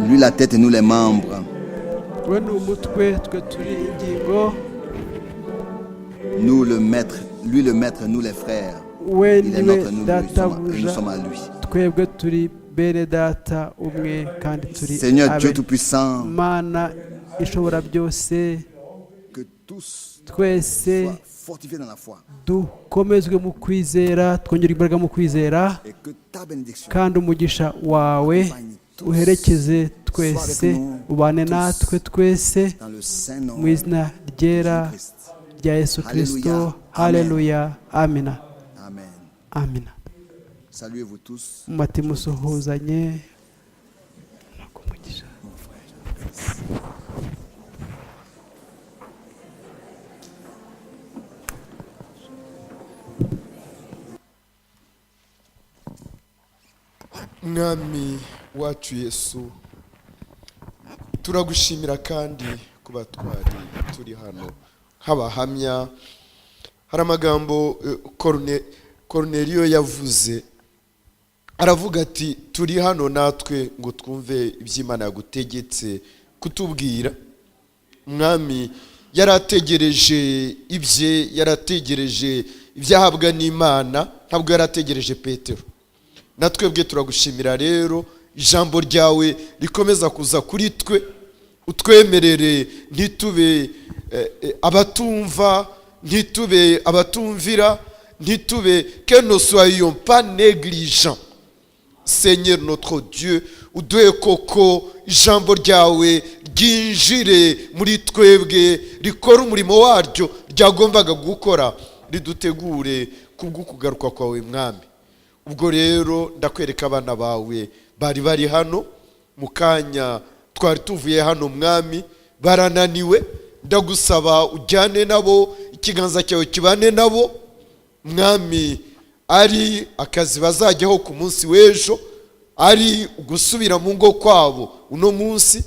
Lui la tête et nous les membres. we ni umutwe twe turi ingingo Nous le maître, lui le maître, nous les frères. we Il est niwe notre, nous databuja sommes à lui. twebwe turi bene data umwe kandi turi Seigneur Dieu abe. Tout-Puissant, Mana ishobora byose, que tous twese soient fortifiés dans la foi dukomezwe mu kwizera, twongere imbaraga mu kwizera, et que ta bénédiction kandi umugisha wawe uherekeze twese, ubane natwe twese dans le saint nom mu izina ryera de Christ. rya Yesu Kristo. Haleluya, amina, Amen. amina. Saluez-vous tous. Mati musuhuzanye. mwami wacu Yesu, turagushimira kandi kuba turi hano nk'abahamya. Hari amagambo Koruneliyo yavuze, aravuga ati turi hano natwe ngo twumve iby'Imana yagutegetse kutubwira. Mwami yarategereje ibye, yarategereje ibyahabwa n'Imana, ntabwo yarategereje Petero. Natwebwe turagushimira rero, ijambo ryawe rikomeza kuza kuri twe, utwemerere ntitube abatumva, ntitube abatumvira, ntitube que nous soyons pas négligents. Seigneur notre Dieu, uduhe koko ijambo ryawe ryinjire muri twebwe, rikora umurimo waryo ryagombaga gukora, ridutegure kubwo kugaruka kwawe mwami. Ubwo rero ndakwereka abana bawe bari hano mu kanya, twari tuvuye hano mwami, barananiwe. Ndagusaba ujyane nabo, ikiganza cyawe kibane nabo mwami. Ari akazi bazajyaho ku munsi w'ejo, ari gusubira mu ngo kwabo uno munsi,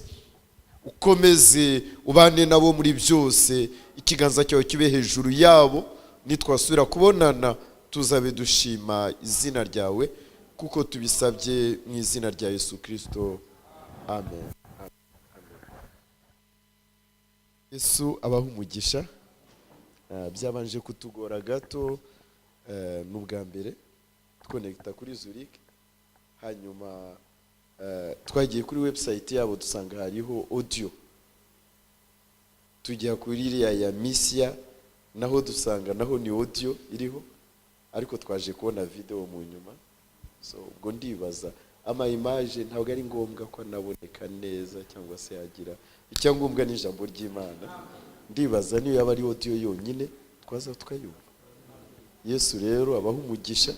ukomeze ubane nabo muri byose. Ikiganza cyawe kibe hejuru yabo, nitwasubira kubonana tuzabe dushima izina ryawe, kuko tubisabye mu izina rya Yesu Kristo, amen. Yesu abaha umugisha. Byabanje kutugora gato n'ubwa mbere twonekita kuri Zurich, hanyuma twagiye kuri website yabo dusanga hariho audio, tujya kuri iriya ya Misia naho dusanga naho ni audio iriho, ariko twaje kubona video mu nyuma. So ubwo ndibaza ama image ntabwo ari ngombwa ko naboneka neza cyangwa se yagira icyangombwa n'ijambo ry'Imana. Ndibaza niyo yaba ari audio yonyine twaza tukayumva. Yesu rero abaha umugisha,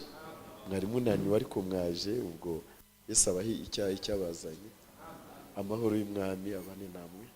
mwari munaniwe ariko mwaje, ubwo Yesu abahi icyayi cyabazanye. Amahoro y'Umwami abane namwe.